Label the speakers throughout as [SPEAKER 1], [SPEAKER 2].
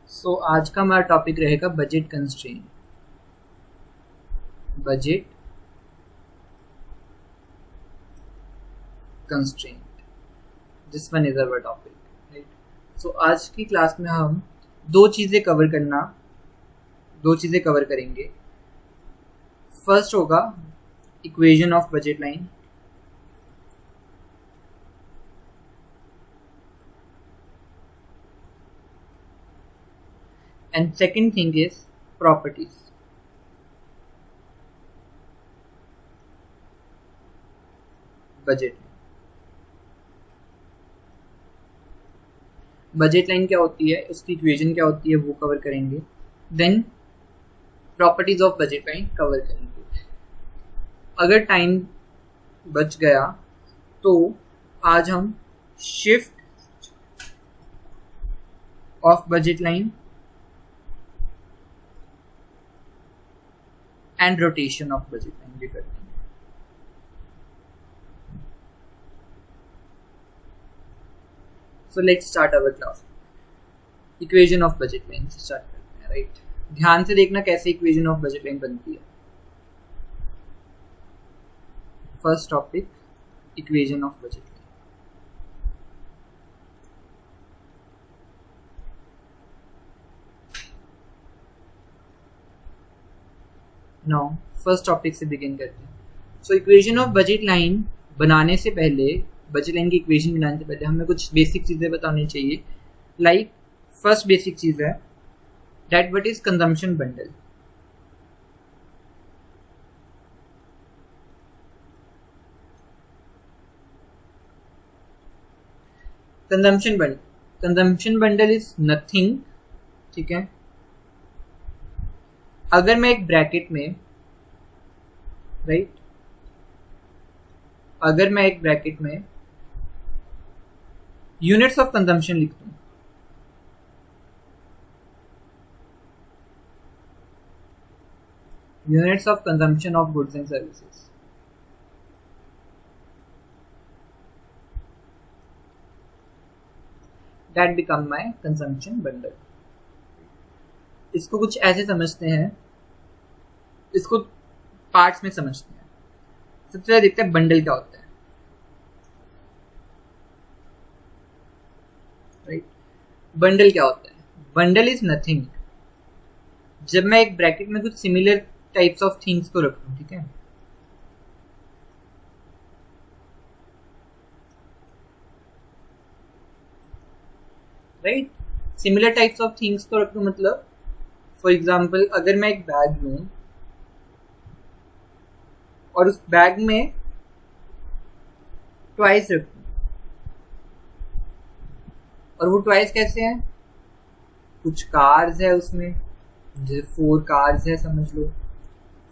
[SPEAKER 1] सो आज का हमारा टॉपिक रहेगा budget constraint. Budget constraint, this one is our topic, right. So आज की क्लास में हम दो चीज़ें कवर करेंगे। फर्स्ट होगा equation of budget line, and second thing is properties. Budget line क्या होती है, उसकी इक्वेशन क्या होती है, वो कवर करेंगे। Then properties of budget line cover करेंगे। अगर टाइम बच गया तो आज हम shift of budget line and rotation of budget line भी करते हैं। So let's start our class. Equation of budget line से स्टार्ट करते हैं, राइट। ध्यान से देखना कैसे इक्वेशन ऑफ बजट लाइन बनती है। First topic, equation of budget line. Now first topic से बिगिन करते हैं। So equation of budget line बनाने से पहले, बजट लाइन की इक्वेशन बनाने से पहले हमें कुछ बेसिक चीज़ें बतानी चाहिए। लाइक फर्स्ट बेसिक चीज़ है that what is consumption bundle. Consumption bundle is nothing, ठीक है। अगर मैं एक ब्रैकेट में, राइट, अगर मैं एक ब्रैकेट में यूनिट्स ऑफ कंजम्पशन लिख दूं, units of consumption of goods and services, that become my consumption bundle. इसको कुछ ऐसे समझते हैं, इसको पार्ट्स में समझते हैं। सबसे पहले देखते हैं बंडल क्या होता है, राइट। बंडल क्या होता है? Bundle is nothing. जब मैं एक ब्रैकेट में कुछ सिमिलर टाइप्स ऑफ थिंग्स को रखूं, ठीक है, right, similar types of things को रखूं, मतलब फॉर एग्जाम्पल अगर मैं एक बैग लूं और उस बैग में टॉयज रखूं, और वो टॉयज कैसे हैं? कुछ कार्स है उसमें, जैसे 4 कार्स है समझ लो,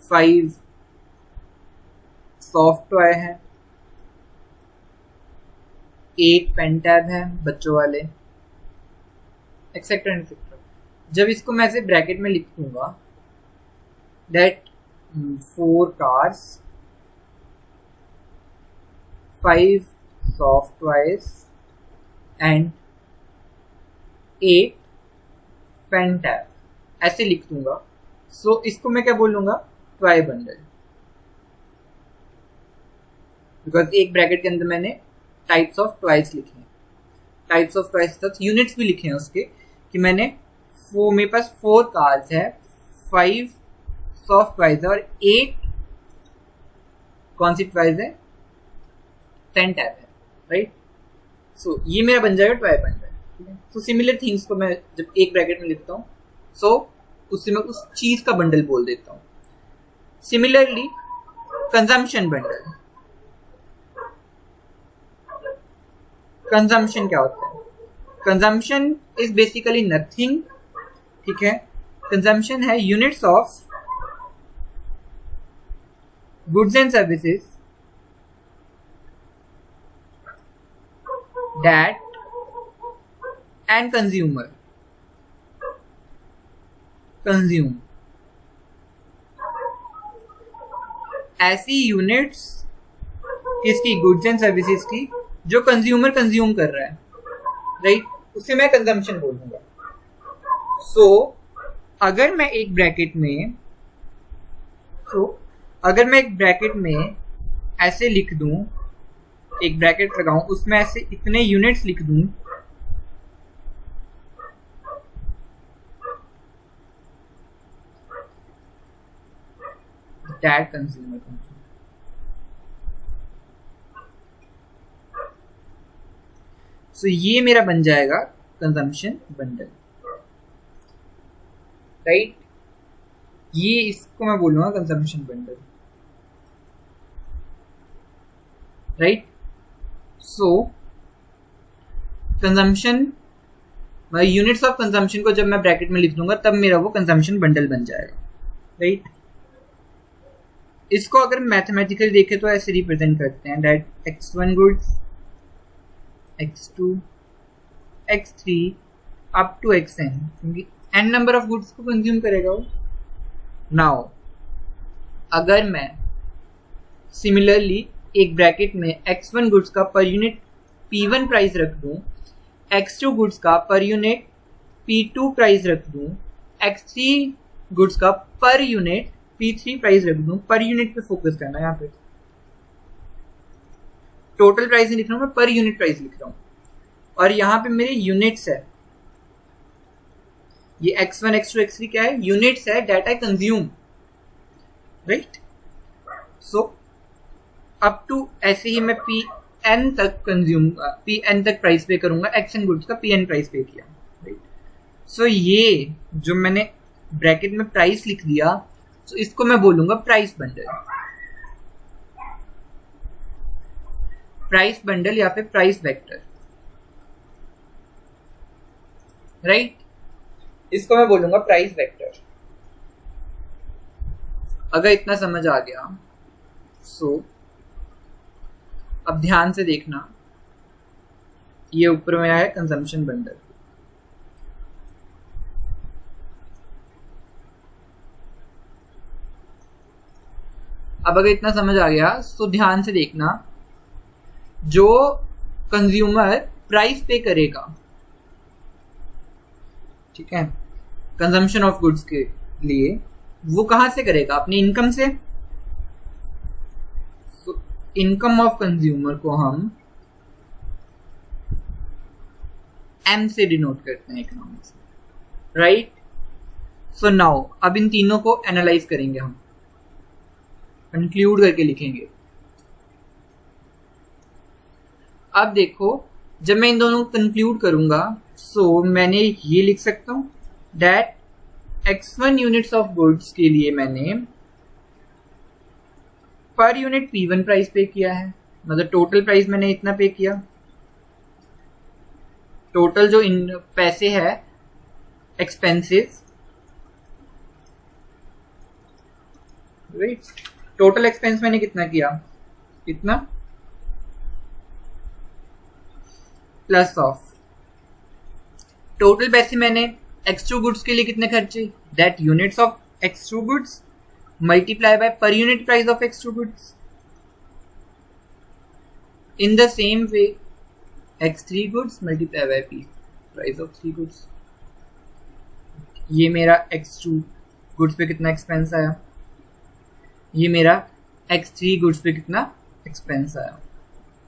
[SPEAKER 1] 5 सॉफ्ट टॉय है, 8 पेन टैब है बच्चों वाले, एक्सेट्रा एक्सेट्रा। जब इसको मैं ऐसे ब्रैकेट में लिख दूंगा that 4 cars, 5 soft toys and 8 pen tab, ऐसे लिख दूंगा। सो इसको मैं क्या बोलूंगा? Toy bundle. बिकॉज एक ब्रैकेट के अंदर मैंने टाइप्स ऑफ टॉयज लिखे हैं, टाइप्स ऑफ टॉयज के साथ यूनिट्स भी लिखे हैं उसके, कि मैंने मेरे पास 4 कार्स है, 5 सॉफ्ट टॉयज है और 8 कौन सी टॉयज है? 10 टैब है, राइट। सो ये मेरा बन जाएगा टॉय बंडल। तो सिमिलर थिंग्स को मैं जब एक ब्रैकेट में लिखता हूँ, सो उससे मैं उस चीज का बंडल बोल देता हूँ। सिमिलरली कंजम्पशन बंडल, कंजम्पशन क्या होता है? कंजम्पशन इज बेसिकली नथिंग, ठीक है। कंजम्पशन है units of goods and services that and consumer consume. ऐसी यूनिट्स किसकी? गुड्स एंड सर्विसेज की, जो कंज्यूमर कंज्यूम कर रहा है, राइट, उसे मैं कंजम्पशन बोलूंगा। सो अगर मैं एक ब्रैकेट में ऐसे लिख दूं, एक ब्रैकेट लगाऊं, उसमें ऐसे इतने यूनिट्स लिख दूं, दैट कंज्यूमर सो ये मेरा बन जाएगा कंजम्पशन बंडल, राइट। ये इसको मैं बोलूंगा consumption bundle, right. So consumption, units of consumption को जब मैं ब्रैकेट में लिख दूंगा तब मेरा वो कंजम्पशन बंडल बन जाएगा, राइट। इसको अगर मैथमेटिकली देखें तो ऐसे रिप्रेजेंट करते हैं that x1 goods, x2, x3 up to xn, क्योंकि n नंबर ऑफ गुड्स को कंज्यूम करेगा वो। नाउ अगर मैं सिमिलरली एक ब्रैकेट में x1 गुड्स का पर यूनिट p1 प्राइस रख दूं, x2 गुड्स का पर यूनिट p2 प्राइस रख दूं, x3 गुड्स का पर यूनिट p3 प्राइस रख दूं, पर यूनिट पे फोकस करना है यहाँ पे, टोटल प्राइस नहीं लिख रहा हूं मैं, पर यूनिट प्राइस लिख रहा हूं। और यहाँ पे मेरे यूनिट्स है, ये x1 x2 x3 क्या है, यूनिट्स है that I consume, right. So up to ऐसे ही मैं pn तक कंज्यूम, pn तक प्राइस पे करूंगा, xn गुड्स का pn प्राइस पे किया, राइट। सो ये जो मैंने ब्रैकेट में प्राइस लिख दिया, तो इसको मैं बोलूंगा प्राइस बंडल, प्राइस बंडल या फिर प्राइस वेक्टर, राइट। इसको मैं बोलूंगा प्राइस वेक्टर। अगर इतना समझ आ गया, सो अब ध्यान से देखना, ये ऊपर में है कंजम्पशन बंडल। अब अगर इतना समझ आ गया तो ध्यान से देखना, जो कंज्यूमर प्राइस पे करेगा, ठीक है, कंजम्पशन ऑफ गुड्स के लिए, वो कहां से करेगा, अपनी इनकम से। इनकम ऑफ कंज्यूमर को हम एम से डिनोट करते हैं इकोनॉमिक्स में, राइट। सो नाउ अब इन तीनों को एनालाइज करेंगे, हम कंक्लूड करके लिखेंगे। अब देखो, जब मैं इन दोनों को कंक्लूड करूंगा, सो मैंने ये लिख सकता हूं that x1 units of goods के लिए मैंने पर यूनिट p1 प्राइस पे किया है, मतलब टोटल प्राइस मैंने इतना पे किया, टोटल जो इन पैसे है एक्सपेंसेस, राइट। टोटल एक्सपेंस मैंने कितना किया, कितना, प्लस ऑफ टोटल पैसे मैंने x2 गुड्स के लिए कितने खर्चे, that units of x2 goods multiply by पर unit price of x2 goods. In the same way x3 goods multiply by p price of 3 goods. ये मेरा x2 गुड्स पे कितना एक्सपेंस आया, ये मेरा x3 गुड्स पे कितना एक्सपेंस आया,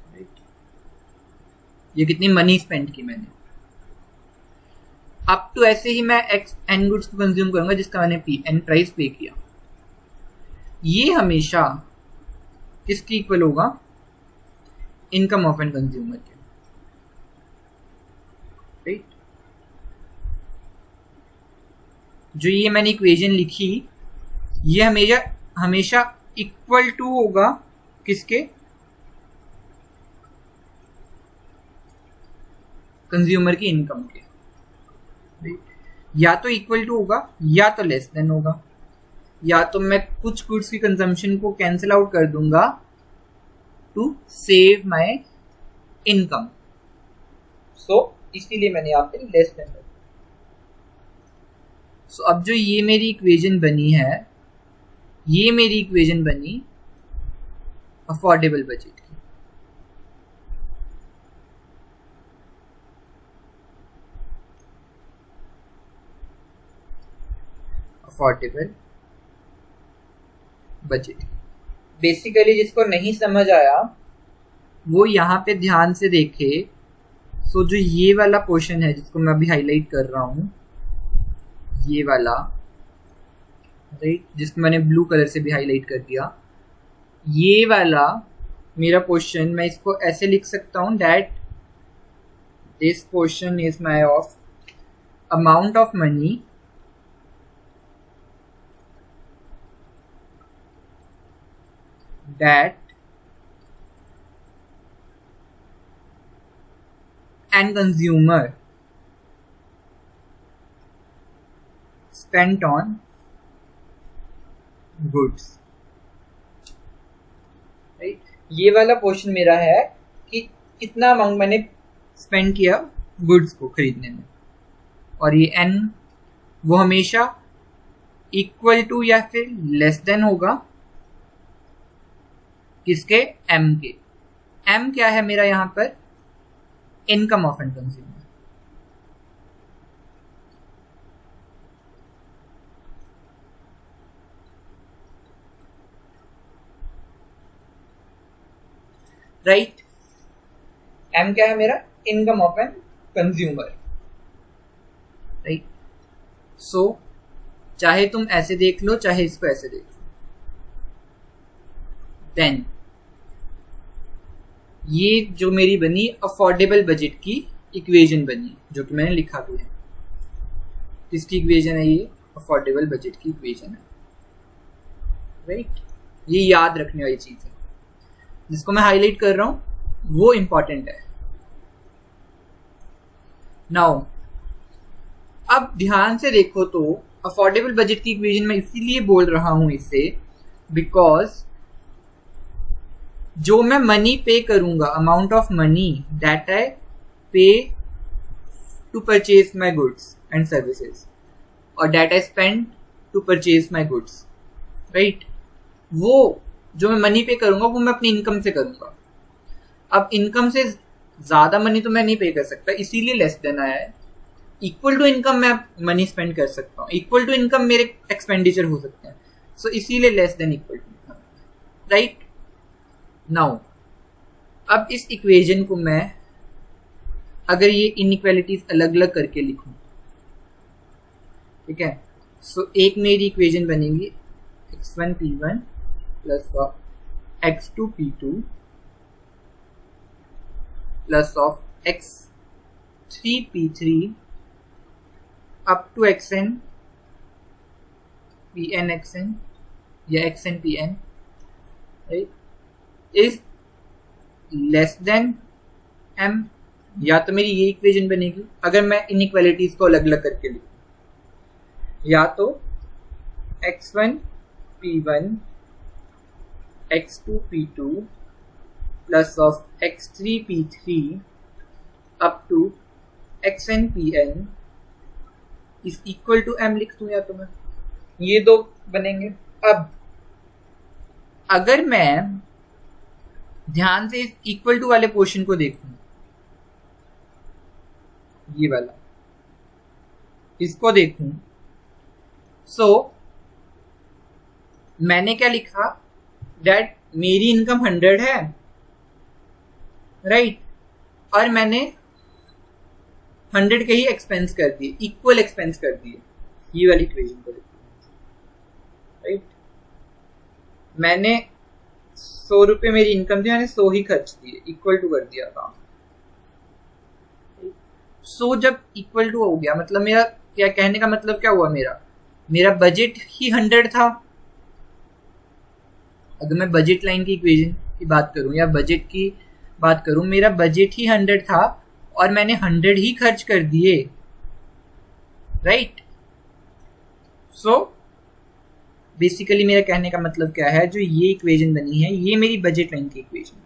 [SPEAKER 1] राइट। ये कितनी मनी स्पेंड की मैंने। अब तो ऐसे ही मैं xn गुड्स को कंज्यूम करूंगा जिसका मैंने pn प्राइस पे किया। ये हमेशा किसकी इक्वल होगा, इनकम ऑफ एन कंज्यूमर के, राइट। जो ये मैंने इक्वेशन लिखी, ये हमेशा इक्वल टू होगा किसके, कंज्यूमर की इनकम के, या तो इक्वल टू होगा या तो लेस देन होगा, या तो मैं कुछ गुड्स की कंजम्पशन को कैंसिल आउट कर दूंगा टू सेव माय इनकम, सो इसीलिए मैंने यहाँ पे लेस देन। सो अब जो ये मेरी इक्वेशन बनी है, ये मेरी इक्वेशन बनी अफोर्डेबल बजट की। Affordable budget. बेसिकली जिसको नहीं समझ आया वो यहाँ पे ध्यान से देखे। सो जो ये वाला पोर्शन है जिसको मैं अभी हाईलाइट कर रहा हूँ, ये वाला राइट, जिसको मैंने ब्लू कलर से भी हाईलाइट कर दिया, ये वाला मेरा पोर्शन, मैं इसको ऐसे लिख सकता हूँ that this portion is my of amount of money that an consumer spent on goods. Right, ये वाला पोर्शन मेरा है कि कितना अमाउंट मैंने स्पेंड किया गुड्स को खरीदने में, और ये एन वो हमेशा इक्वल टू या फिर लेस देन होगा किसके, एम के। एम क्या है मेरा यहाँ पर, income of an consumer. Right, M क्या है मेरा, income of an consumer. Right, so चाहे तुम ऐसे देख लो चाहे इसको ऐसे देख लो, देन ये जो मेरी बनी अफोर्डेबल बजट की इक्वेशन बनी, जो कि मैंने लिखा भी है। किसकी इक्वेशन है ये, अफोर्डेबल बजट की इक्वेशन है। राइट, ये याद रखने वाली चीज है, जिसको मैं हाईलाइट कर रहा हूं वो इंपॉर्टेंट है। नाउ अब ध्यान से देखो तो अफोर्डेबल बजट की इक्वेशन मैं इसीलिए बोल रहा हूं इसे, बिकॉज जो मैं मनी पे करूंगा, amount of money that I pay to purchase my goods and services, or that I spend to purchase my goods, right, वो जो मैं मनी पे करूंगा वो मैं अपनी इनकम से करूंगा। अब इनकम से ज्यादा मनी तो मैं नहीं पे कर सकता, इसीलिए लेस देन आया है। इक्वल टू इनकम मैं मनी स्पेंड कर सकता हूँ, इक्वल टू इनकम मेरे एक्सपेंडिचर हो सकते हैं, सो इसीलिए less than equal to income. Right, now अब इस इक्वेशन को मैं अगर ये इनइक्वालिटीज अलग अलग करके लिखूं, ठीक है, सो एक मेरी इक्वेशन बनेगी x1 p1 plus of x2 p2 plus of x3 p3 up to xn pn xn या xn pn, right, is less than m। या तो मेरी ये इक्वेशन बनेगी अगर मैं इनइक्वालिटीज को अलग अलग करके लिखूं, या तो x1 p1 x2 p2 plus of x3 p3 up to xn pn is equal to m लिख दूं, या तो मैं ये दो बनेंगे। अब अगर मैं ध्यान से इस इक्वल टू वाले पोर्शन को देखूं, ये वाला इसको देखूं, सो मैंने क्या लिखा, दैट मेरी इनकम 100 है, राइट, और मैंने 100 के ही एक्सपेंस कर दिए, इक्वल एक्सपेंस कर दिए, ये वाली इक्वेशन को देखो, राइट, मैंने 100 रुपये मेरी इनकम थी, मैंने 100 ही खर्च दिए, इक्वल टू कर दिया काम। सो जब इक्वल टू हो गया, मतलब मेरा क्या कहने का मतलब क्या हुआ, मेरा बजट ही 100 था। अगर मैं बजट लाइन की इक्वेशन की बात करूं या बजट की बात करूं, मेरा बजट ही 100 था और मैंने 100 ही खर्च कर दिए, राइट। सो बेसिकली मेरा कहने का मतलब क्या है, जो ये इक्वेशन बनी है ये मेरी बजट लाइन की इक्वेशन है।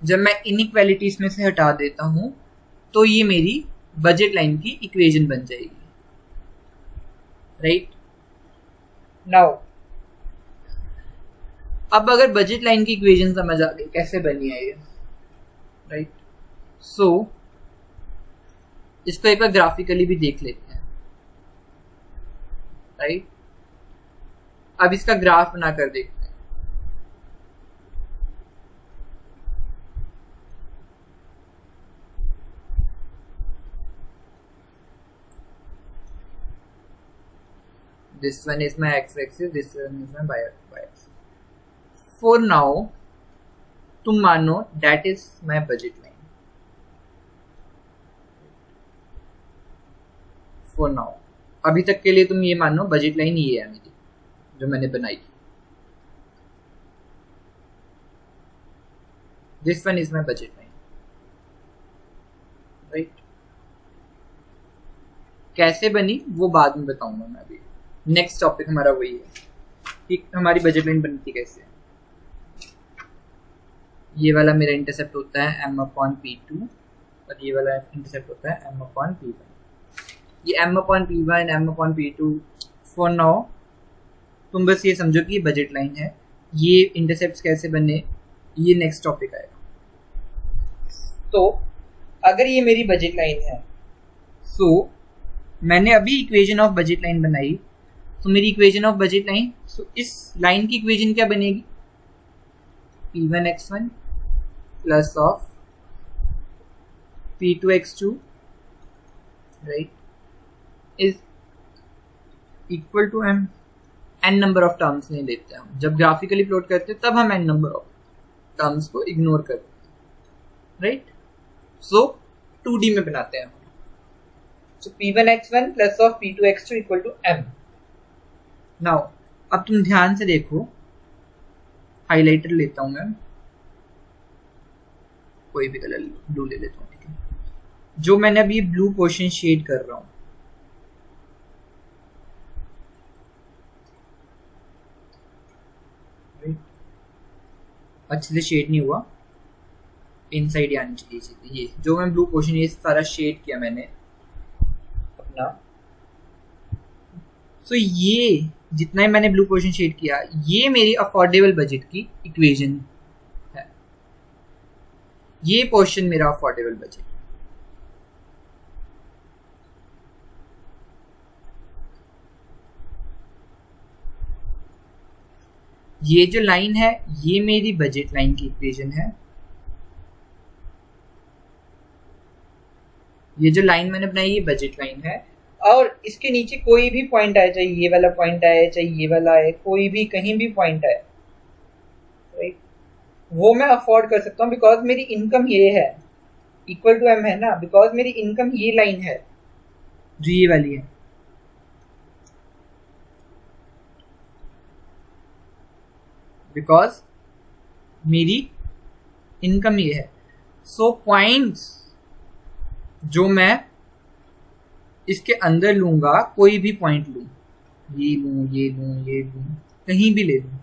[SPEAKER 1] जब मैं इनइक्वालिटीज में से हटा देता हूं तो ये मेरी बजट लाइन की इक्वेशन बन जाएगी, राइट। नाउ अब अगर बजट लाइन की इक्वेशन समझ आ गई कैसे बनी है ये, राइट, सो इसको एक बार ग्राफिकली भी देख लेते हैं, राइट। अब इसका ग्राफ बनाकर देखते हैं। This one is my x-axis, this one is my y-axis. For now, तुम मानो that is my budget line. For now, अभी तक के लिए तुम ये मानो बजट लाइन ये है मेरी जो मैंने बनाई। This one is my budget line, right? कैसे बनी वो बाद में बताऊंगा मैं। अभी नेक्स्ट टॉपिक हमारा वही है कि हमारी बजट लाइन बनती कैसे है। ये वाला मेरा इंटरसेप्ट होता है m/p2 और ये वाला इंटरसेप्ट होता है m/p1। ये m/p1 m/p2 फॉर नाउ तुम बस ये समझो कि ये बजट लाइन है। ये इंटरसेप्ट कैसे बने ये नेक्स्ट टॉपिक आएगा। तो अगर ये मेरी बजट लाइन है, सो मैंने अभी इक्वेशन ऑफ बजट लाइन बनाई, तो मेरी इक्वेशन ऑफ बजट लाइन, तो इस लाइन की इक्वेशन क्या बनेगी, p1x1 plus of p2x2 right is equal to m। n number of terms नहीं लेते हम, जब ग्राफिकली प्लॉट करते हैं तब हम n नंबर ऑफ टर्म्स को इग्नोर करते हैं, राइट। सो 2D में बनाते हैं। So p1x1 plus of p2x2 equal to m. Now, अब तुम ध्यान से देखो, हाइलाइटर लेता हूं मैं, कोई भी कलर ब्लू ले लेता हूं, ठीक है। जो मैंने अभी ब्लू पोर्शन शेड कर रहा हूं, अच्छे से शेड नहीं हुआ, इनसाइड आनी चाहिए चीजें। ये जो मैं ब्लू पोर्शन ये सारा शेड किया मैंने अपना, सो ये जितना ही मैंने ब्लू पोर्शन शेड किया, ये मेरी अफोर्डेबल बजट की इक्वेशन है। ये पोर्शन मेरा अफोर्डेबल बजट। ये जो लाइन है ये मेरी बजट लाइन की इक्वेशन है। ये जो लाइन मैंने बनाई ये बजट लाइन है, और इसके नीचे कोई भी पॉइंट आए, चाहे ये वाला पॉइंट आए चाहे ये वाला आए, कोई भी कहीं भी पॉइंट आए, राइट, वो मैं अफोर्ड कर सकता हूँ बिकॉज मेरी इनकम ये है, इक्वल टू m है ना, बिकॉज मेरी इनकम ये लाइन है जो ये वाली है। बिकॉज मेरी इनकम ये है। सो पॉइंट्स जो मैं इसके अंदर लूंगा, कोई भी पॉइंट लूं, ये लूं, ये लूं, ये लूं, कहीं भी ले लूं,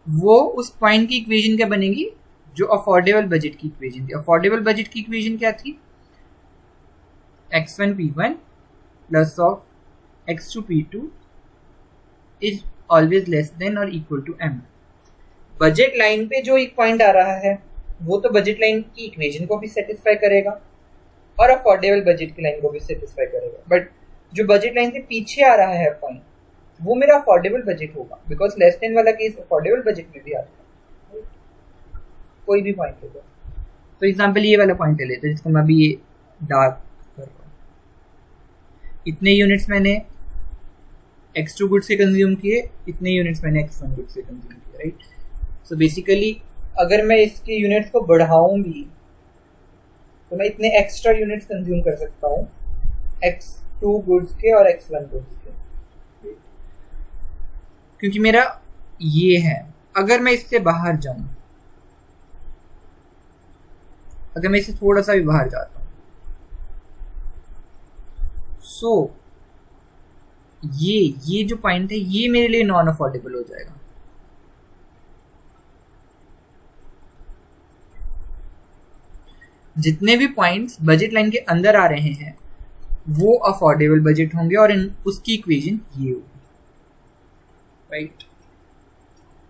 [SPEAKER 1] वो उस पॉइंट की इक्वेशन क्या बनेगी जो अफोर्डेबल बजट की इक्वेशन थी। अफोर्डेबल बजट की इक्वेशन क्या थी, x1p1 plus of x2p2 is always less than or equal to m। Budget line पे जो एक पॉइंट आ रहा है वो तो बजट लाइन की इक्वेशन को भी सेटिस्फाई करेगा और अफोर्डेबल बजट की लाइन को भी सेटिस्फाई करेगा, बट जो बजट लाइन से पीछे आ रहा है पॉइंट वो मेरा अफोर्डेबल बजट होगा, बिकॉज लेस देन वाला केस अफोर्डेबल बजट में भी आता है। कोई भी पॉइंट लेगा, फॉर एग्जांपल ये वाला पॉइंट ले लेते हैं जिसको मैं अभी ये डार्क कर रहा हूँ। इतने यूनिट्स मैंने x2 गुड्स के कंज्यूम किए, इतने यूनिट्स मैंने x1 गुड्स के कंज्यूम किए, राइट। सो बेसिकली अगर मैं इसके यूनिट्स को बढ़ाऊं भी तो मैं इतने एक्स्ट्रा यूनिट्स कंज्यूम कर सकता हूँ x2 गुड्स के और x1 गुड्स के, क्योंकि मेरा ये है। अगर मैं इससे बाहर जाऊं, अगर मैं इससे थोड़ा सा भी बाहर जाता हूं, सो ये जो पॉइंट है ये मेरे लिए नॉन अफोर्डेबल हो जाएगा। जितने भी पॉइंट्स बजट लाइन के अंदर आ रहे हैं वो अफोर्डेबल बजट होंगे और उसकी इक्वेशन ये होगी, राइट।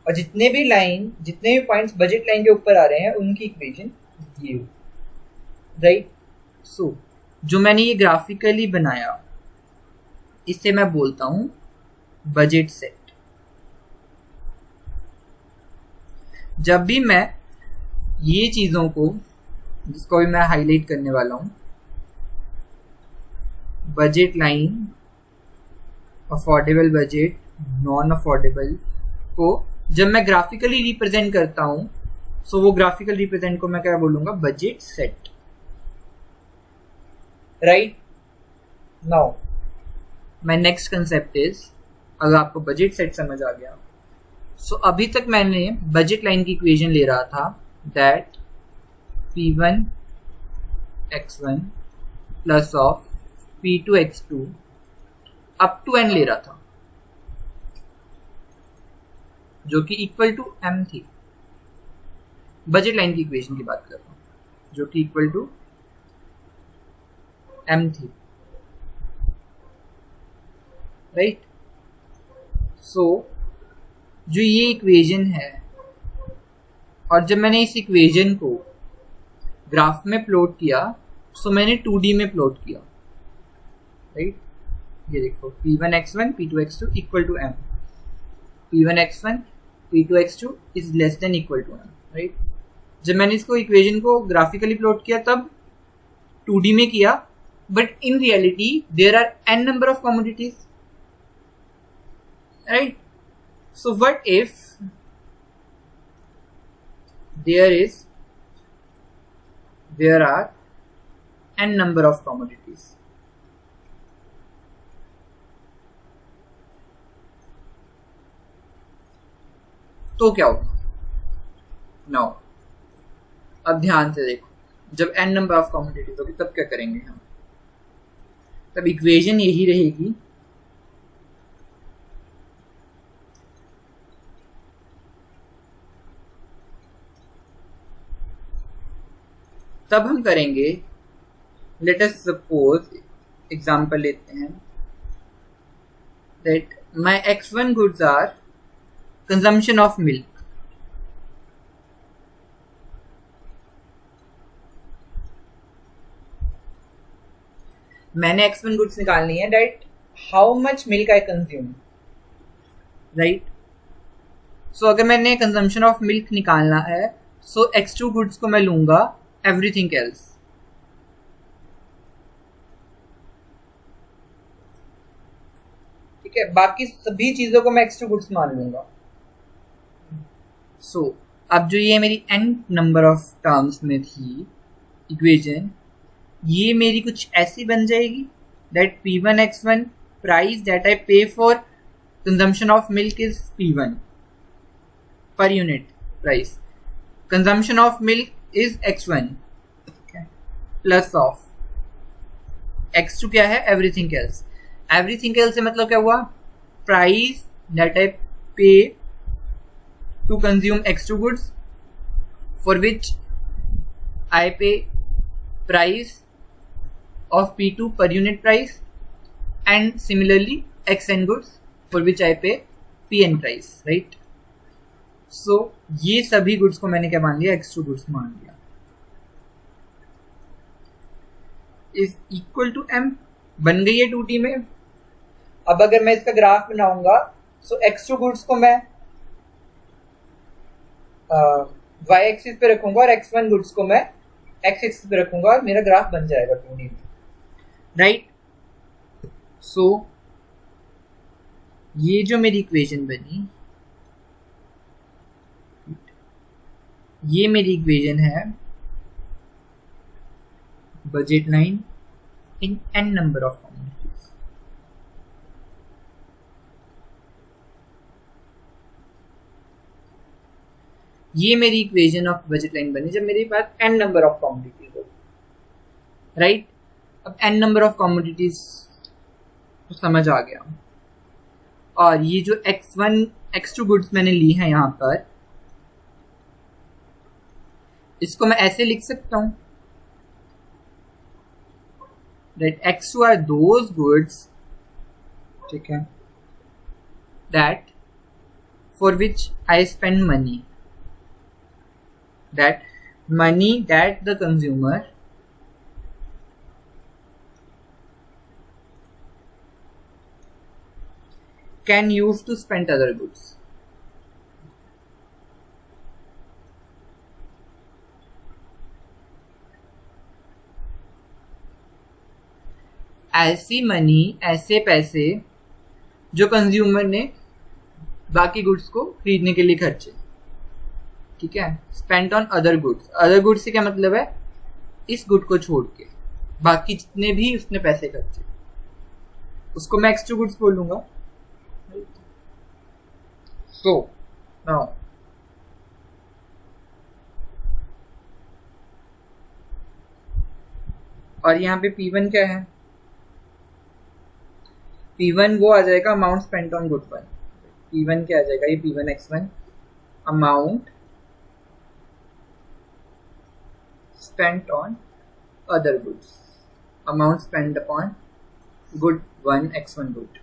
[SPEAKER 1] और जितने भी पॉइंट्स बजट लाइन के ऊपर आ रहे हैं उनकी इक्वेशन ये होगी। राइट। सो जो मैंने ये ग्राफिकली बनाया इससे मैं बोलता हूं बजट सेट। जब भी मैं ये चीजों को, जिसको भी मैं हाईलाइट करने वाला हूं, budget line, affordable budget, non affordable को जब मैं ग्राफिकली रिप्रेजेंट करता हूं, सो वो ग्राफिकल रिप्रेजेंट को मैं क्या बोलूंगा, budget set, right. Now my next concept is, अगर आपको बजट सेट समझ आ गया, सो अभी तक मैंने बजट लाइन की इक्वेशन ले रहा था, that P1 x1 plus of P2 x2 up to n ले रहा था, जो कि इक्वल टू m थी। बजट लाइन की इक्वेशन की बात कर रहा हूं, जो कि इक्वल टू m थी, राइट। सो जो ये इक्वेशन है, और जब मैंने इस इक्वेशन को ग्राफ में प्लॉट किया, सो मैंने 2D में प्लॉट किया, राइट। ये देखो P1 x1 P2 x2 equal to m, P1 x1 P2 x2 is less than equal to m, right. जब मैंने इसको इक्वेशन को ग्राफिकली प्लॉट किया तब 2D में किया, but in reality there are n number of commodities, right. So what if there are n number of commodities, तो क्या होगा? नाउ अब ध्यान से देखो, जब n नंबर ऑफ कमोडिटीज होगी तब क्या करेंगे हम? तब इक्वेशन यही रहेगी, तब हम करेंगे, लेट अस सपोज एग्जांपल लेते हैं, that my x1 goods are consumption of milk, मैंने x1 गुड्स निकालनी है, that how much milk I consume, right. So अगर मैंने कंजम्पशन ऑफ मिल्क निकालना है, सो x2 गुड्स को मैं लूंगा एवरीथिंग एल्स, ठीक है, बाकी सभी चीजों को मैं x2 गुड्स मान लूंगा। सो अब जो ये मेरी n नंबर ऑफ टर्म्स में थी इक्वेशन, ये मेरी कुछ ऐसी बन जाएगी, that P1 x1 price that I पे for consumption of milk is P1 पर unit price, consumption of milk is x1 plus of x2 क्या है, एवरीथिंग एल्स। एवरीथिंग एल्स से मतलब क्या हुआ, price that I pay to consume x2 goods for which I pay price of P2 per unit price, and similarly xn goods for which I pay Pn price, right? So ये सभी goods को मैंने क्या मान लिया, x2 goods मान लिया, is equal to m, बन गई है 2D में। अब अगर मैं इसका ग्राफ बनाऊंगा, सो x2 गुड्स को मैं y एक्सिस पे रखूंगा और x1 गुड्स को मैं x एक्सिस पे रखूंगा, और मेरा ग्राफ बन जाएगा 2D में, राइट। सो ये जो मेरी इक्वेशन बनी, ये मेरी इक्वेशन है budget line in n number of commodities. ये मेरी इक्वेशन ऑफ बजट लाइन बनी जब मेरे पास n नंबर ऑफ कमोडिटीज हो, राइट। अब n नंबर ऑफ कमोडिटीज तो समझ आ गया, और ये जो x1 x2 गुड्स मैंने ली है यहां पर, इसको मैं ऐसे लिख सकता हूं, that x2 are those goods, ठीक है, that for which I spend money that the consumer can use to spend other goods. ऐसी मनी, ऐसे पैसे जो कंज्यूमर ने बाकी गुड्स को खरीदने के लिए खर्चे, ठीक है। Spent on other goods, other goods से क्या मतलब है, इस गुड को छोड़ के बाकी जितने भी उसने पैसे खर्चे, उसको मैं एक्स्ट्रा गुड्स बोलूंगा। सो नाउ और यहाँ पे P1 क्या है, P1 वो आ जाएगा amount spent on good one. P1 क्या आ जाएगा, ये P1 X1 amount spent on other goods, amount spent upon good one X1 good,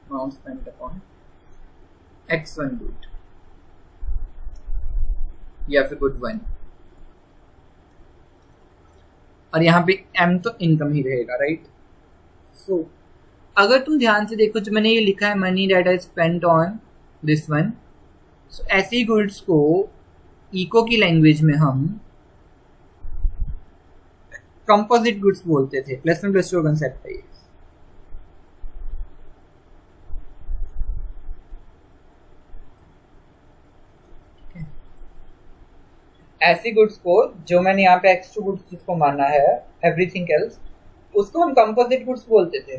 [SPEAKER 1] amount spent upon X1 good या फिर गुड वन। और यहाँ पे M तो इनकम ही रहेगा, राइट। सो अगर तुम ध्यान से देखो, जो मैंने ये लिखा है money that I spent on this one, so ऐसे गुड्स को इको की लैंग्वेज में हम कंपोजिट गुड्स बोलते थे। Plus one plus to concept है ये। ऐसी गुड्स को जो मैंने यहाँ पे एक्स्ट्रा गुड्स जिसको माना है, एवरीथिंग एल्स, उसको हम कंपोजिट गुड्स बोलते थे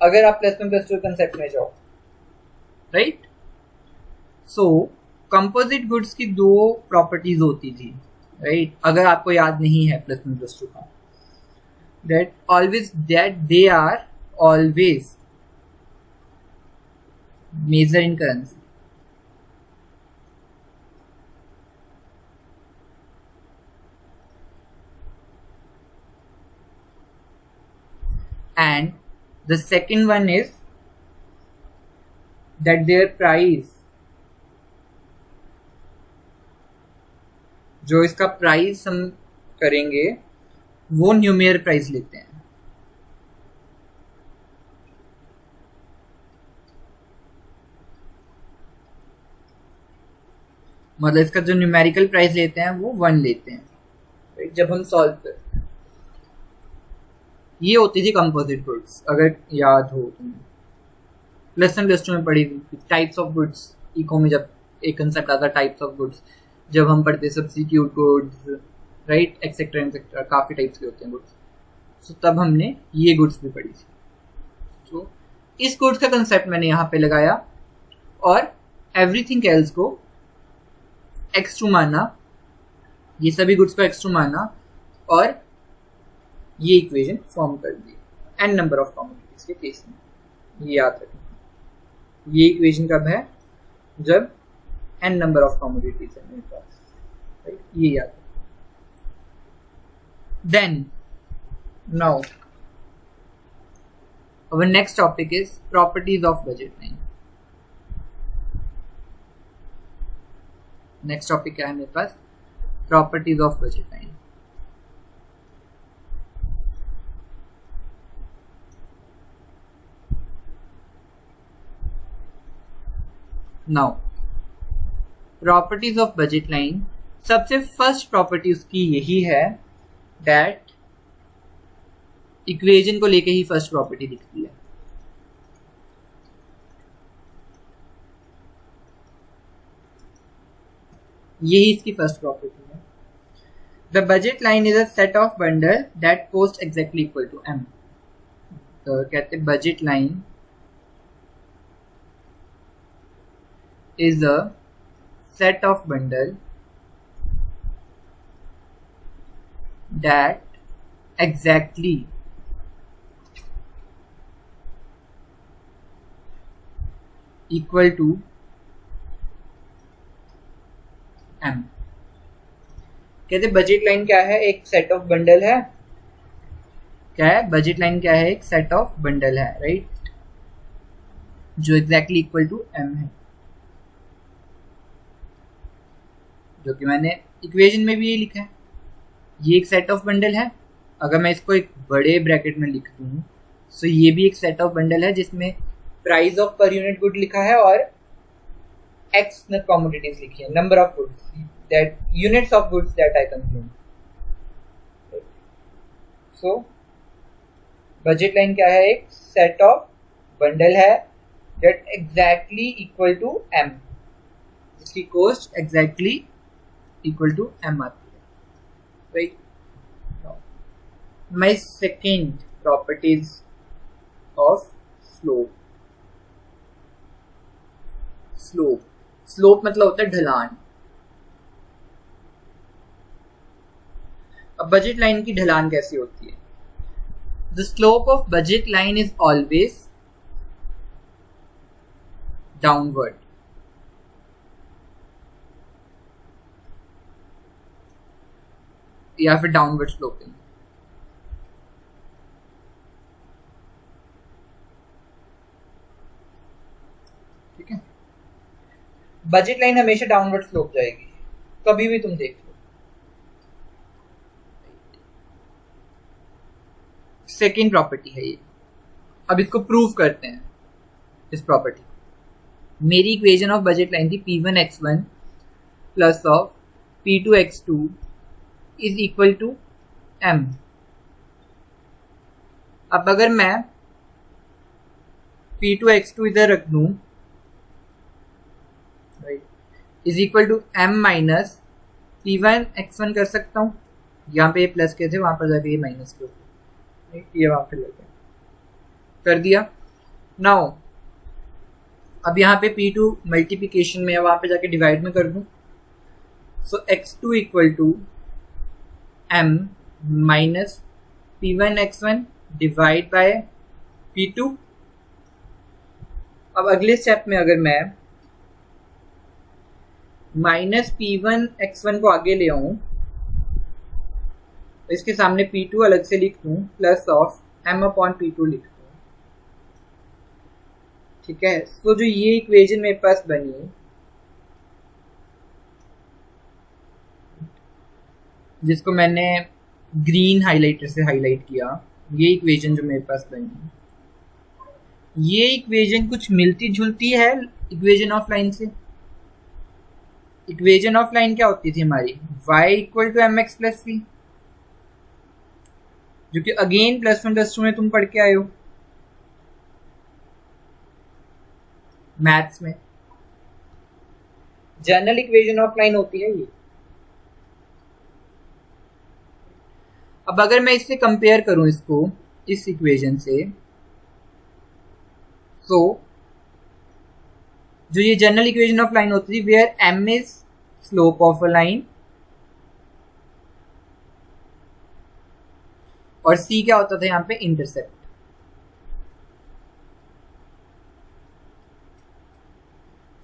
[SPEAKER 1] अगर आप plus one plus to concept में जाओ, राइट। सो कंपोजिट गुड्स की दो प्रॉपर्टीज होती थी, राइट। अगर आपको याद नहीं है प्लस वन प्लस टू का, that they are always measure in currency. And the second one is that their price, जो इसका प्राइस हम करेंगे वो न्यूमेरिकल प्राइस लेते हैं। मतलब इसका जो न्यूमेरिकल प्राइस लेते हैं वो 1 लेते हैं जब हम सॉल्व करते हैं। ये होती थी कंपोजिट गुड्स, अगर याद हो तुम्हें प्लस वन प्लस टू में पढ़ी थी टाइप्स ऑफ गुड्स। इको में जब एक कंसेप्ट आता टाइप्स ऑफ गुड्स, जब हम पढ़ते substitute goods, right, etcetera etcetera, काफ़ी टाइप्स के होते हैं गुड्स। सो तब हमने ये गुड्स भी पढ़ी थी। तो इस गुड्स का कंसेप्ट मैंने यहाँ पे लगाया और एवरीथिंग एल्स को X2 माना, ये सभी गुड्स को X2 माना और ये इक्वेशन फॉर्म कर दी n नंबर ऑफ कमोडिटीज के केस में। ये याद रखना, ये इक्वेशन कब है, जब n नंबर ऑफ कमोडिटीज है मेरे पास, राइट। ये याद रखना। Then now our next topic is properties of budget line। Next topic क्या है मेरे पास, properties of budget line. Now properties of budget line, सबसे फर्स्ट प्रॉपर्टी उसकी यही है दैट इक्वेशन को लेके ही फर्स्ट प्रॉपर्टी दिखती है। यही इसकी फर्स्ट प्रॉपर्टी है। The budget line is a set of bundle that cost exactly equal to m। तो कहते हैं budget line is a set of bundle that exactly equal to m। कहते बजट लाइन क्या है, एक सेट ऑफ बंडल है। क्या है बजट लाइन, क्या है, एक सेट ऑफ बंडल है, राइट, जो एग्जैक्टली इक्वल टू m है, जो कि मैंने इक्वेशन में भी ये लिखा है। ये एक सेट ऑफ बंडल है। अगर मैं इसको एक बड़े ब्रैकेट में लिख दूँ सो ये भी एक सेट ऑफ बंडल है जिसमें price of per unit good लिखा है और एक्स कमोडिटीज लिखी है, number of goods that units of goods that I consume. So budget line क्या है? एक सेट ऑफ बंडल है that exactly equal to M, जिसकी cost exactly equal to M आती है. Right. My second properties of slope. Slope मतलब होता है ढलान. अब बजट लाइन की ढलान कैसी होती है? The slope of budget line is always downward. या फिर डाउनवर्ड स्लोपिंग. ठीक है. बजट लाइन हमेशा डाउनवर्ड स्लोप जाएगी, कभी भी तुम देख लो. सेकेंड प्रॉपर्टी है ये. अब इसको प्रूव करते हैं. इस प्रॉपर्टी, मेरी इक्वेशन ऑफ बजट लाइन थी P1x1 plus of P2x2 is equal to M. अब अगर मैं P2x2 इधर रख दूं, is equal to M minus P1x1 कर सकता हूं. यहाँ पे प्लस के थे, वहां पर जाके ये माइनस के होते, ये वहां पे लेते कर दिया. नाउ अब यहाँ पे P2 मल्टीप्लिकेशन में है, वहां पे जाके डिवाइड में कर दूं. So x2 equal to M minus P1x1 divide by P2. अब अगले स्टेप में अगर मैं माइनस P1x1 को आगे ले आऊं, इसके सामने P2 अलग से लिख दूं, plus of M upon P2 लिख दूं. ठीक है. सो जो ये इक्वेशन मेरे पास बनी, जिसको मैंने ग्रीन हाइलाइटर से हाईलाइट किया, ये इक्वेशन जो मेरे पास बनी, ये इक्वेशन कुछ मिलती जुलती है इक्वेशन ऑफ लाइन से. इक्वेशन ऑफ लाइन क्या होती थी हमारी? y equal to M X plus C, जो कि अगेन +1 +2 में तुम पढ़ के आए हो मैथ्स में. जनरल इक्वेशन ऑफ लाइन होती है ये. अब अगर मैं इससे कंपेयर करूं इसको इस इक्वेशन से, सो जो ये जनरल इक्वेशन ऑफ लाइन होती थी, where m is slope of a line और c क्या होता था यहाँ पे? इंटरसेप्ट.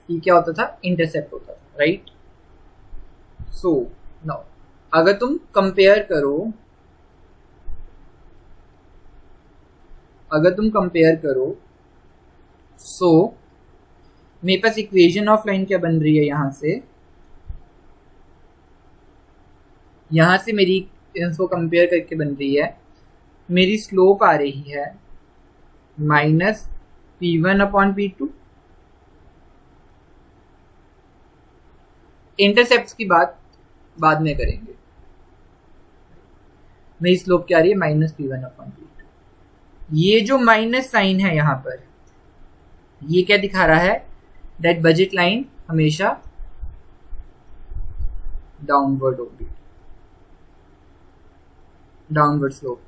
[SPEAKER 1] c क्या होता था? इंटरसेप्ट होता था. राइट. सो नाउ अगर तुम कंपेयर करो, सो मेरे पास इक्वेशन ऑफ लाइन क्या बन रही है? यहां से मेरी इसको कंपेयर करके बन रही है, मेरी स्लोप आ रही है minus P1 upon P2. Intercept की बात बाद में करेंगे. मेरी स्लोप क्या आ रही है? Minus P1 upon P2. ये जो माइनस साइन है यहां पर, ये क्या दिखा रहा है? दैट बजट लाइन हमेशा डाउनवर्ड होगी, डाउनवर्ड स्लोप.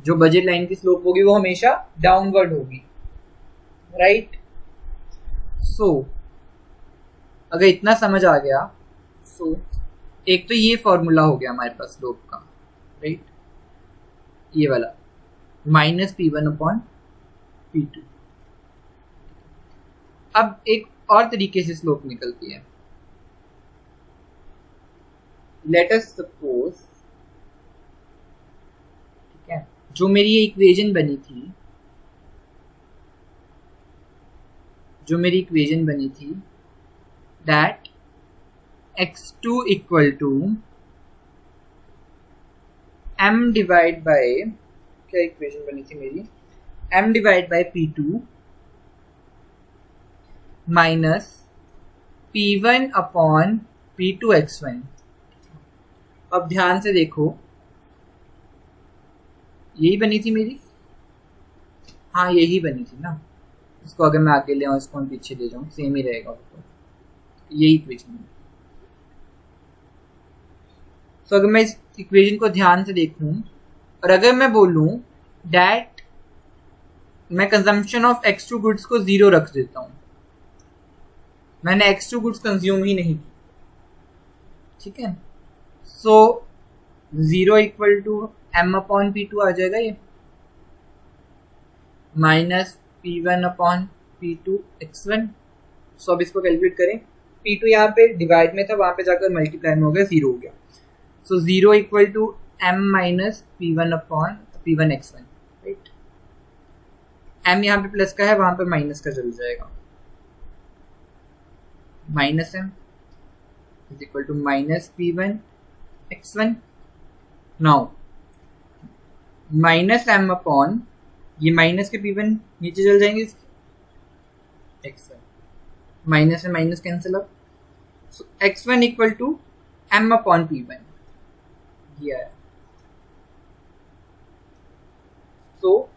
[SPEAKER 1] जो बजट लाइन की स्लोप होगी वो हमेशा डाउनवर्ड होगी. राइट. सो अगर इतना समझ आ गया, सो एक तो ये फॉर्मूला हो गया हमारे पास स्लोप का. राइट. ये वाला माइनस P1 अपॉन P2. अब एक और तरीके से स्लोप निकलती है. लेट अस सपोज, ठीक है, जो मेरी ये इक्वेशन बनी थी, that x2 equal to m divide by क्या इक्वेशन बनी थी मेरी, m divide by P2 minus P1 upon P2 x1। अब ध्यान से देखो, यही बनी थी मेरी, हाँ यही बनी थी ना। इसको अगर मैं आगे ले आऊँ, इसको मैं पीछे ले जाऊँ, सेम ही रहेगा तो यही इक्वेशन है। तो अगर मैं इस इक्वेशन को ध्यान से देखूं और अगर मैं बोलूं डैट मैं कंजम्पशन ऑफ x2 गुड्स को 0 रख देता हूं, मैंने x2 गुड्स कंज्यूम ही नहीं की, ठीक है। So 0 equal to m upon P2 आ जाएगा ये, minus P1 upon P2 x1। सो अब इसको कैलकुलेट करें, P2 यहाँ पे डिवाइड में था, वहां पे जाकर मल्टीप्लाई में हो गया, 0 हो गया। So 0 equal to m minus P1 upon P1 x1, right. m यहाँ पे प्लस का है, वहां पे माइनस का चल जाएगा, minus m is equal to minus P1 x1। Now minus m upon, ये माइनस के P1 नीचे चल जाएंगे, x1 माइनस से minus cancel up, so x1 equal to m upon P1 ये है। सो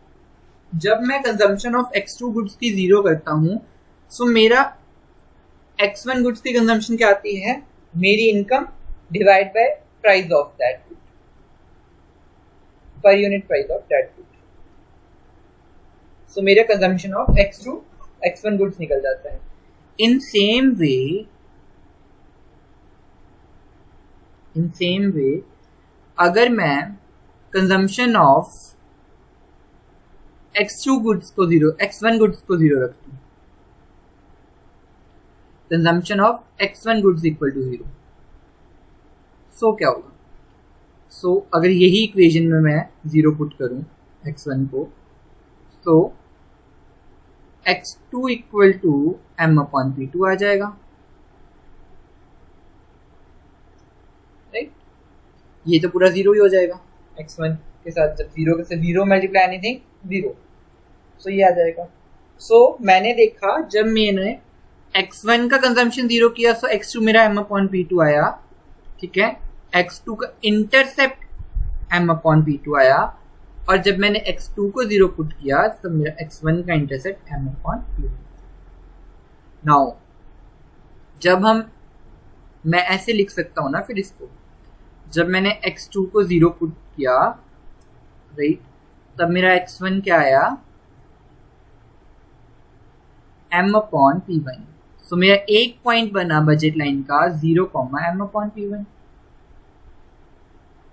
[SPEAKER 1] जब मैं कंजम्पशन ऑफ x2 गुड्स की 0 करता हूं, सो मेरा x1 गुड्स की कंजम्पशन क्या आती है, मेरी income divide by price of that good, per unit price of that good. So मेरा कंजम्पशन ऑफ x1 गुड्स निकल जाता है। इन सेम वे अगर मैं कंजम्पशन ऑफ x1 गुड्स को 0 रख दूं, consumption of x1 goods equal to 0, so क्या होगा। सो अगर यही इक्वेशन में मैं 0 पुट करूं x1 को, तो x2 equal to m upon P2 आ जाएगा, राइट। ये तो पूरा 0 ही हो जाएगा x1 के साथ, जब 0 से 0 मल्टीप्लाई एनीथिंग 0, सो ये आ जाएगा। सो मैंने देखा जब मैंने x1 का कंजम्पशन 0 किया, सो x2 मेरा m अपॉन P2 आया, ठीक है। x2 का इंटरसेप्ट m अपॉन P2 आया, और जब मैंने x2 को 0 पुट किया तो मेरा x1 का intercept m upon P2। Now जब मैं ऐसे लिख सकता हूं ना, फिर इसको जब मैंने x2 को 0 पुट किया, राइट, तब मेरा x1 क्या आया, m अपॉन P1। सो मेरा एक पॉइंट बना बजट लाइन का 0, m अपॉन P1,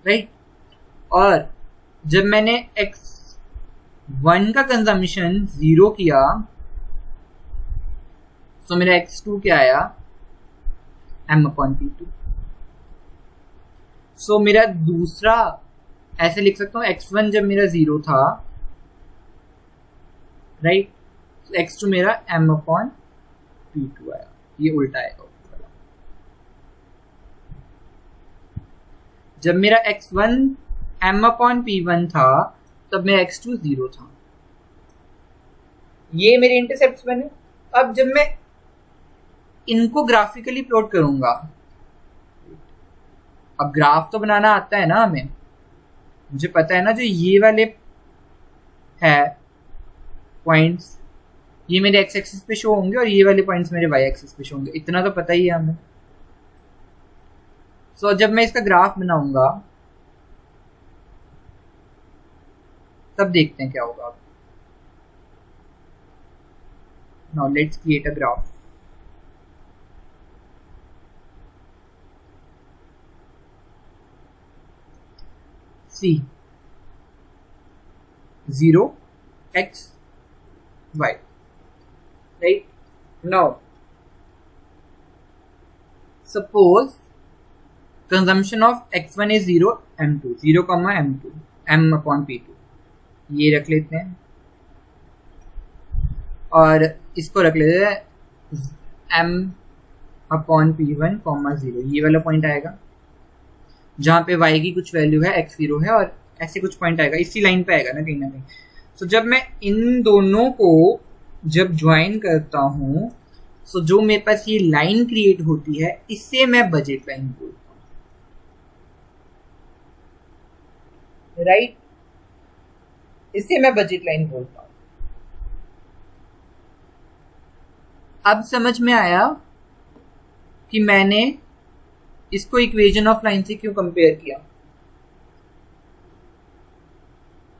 [SPEAKER 1] राइट। और जब मैंने x1 का कंजम्पशन 0 किया, तो मेरा x2 क्या आया, m अपॉन P2। सो मेरा दूसरा ऐसे लिख सकता हूँ, x1 जब मेरा 0 था, राइट, x2 मेरा m अपॉन P2 आया, ये उल्टा आएगा। जब मेरा x1 m अपॉन P1 था, तब मेरा x2 0 था। ये मेरे इंटरसेप्ट्स बने। अब जब मैं इनको ग्राफिकली प्लॉट करूंगा, अब ग्राफ तो बनाना आता है ना हमें, मुझे पता है ना जो ये वाले है पॉइंट्स, ये मेरे x एक्सिस पे शो होंगे और ये वाले पॉइंट्स मेरे y एक्सिस पे शो होंगे, इतना तो पता ही है हमें। सो जब मैं इसका ग्राफ बनाऊंगा तब देखते हैं क्या होगा। Now let's create a graph. See 0 x y, right? Now suppose consumption of x1 is 0 m2, 0 comma m2, m upon p2, ये रख लेते हैं और इसको रख लेते हैं m अपॉन p1 कॉमा 0, ये वाला पॉइंट आएगा जहाँ पे y की कुछ वैल्यू है x0 है और ऐसे कुछ पॉइंट आएगा, इसी लाइन पे आएगा ना कहीं। तो जब मैं इन दोनों को जब ज्वाइन करता हूँ, सो जो मेरे पास ये लाइन क्रिएट होती है, इससे मैं बजट लाइन बोलता हूँ, राइट? इससे मैं बजट लाइन बोलता हूँ। अब समझ में आया कि मैंने इसको इक्वेशन ऑफ लाइन से क्यों कंपेयर किया।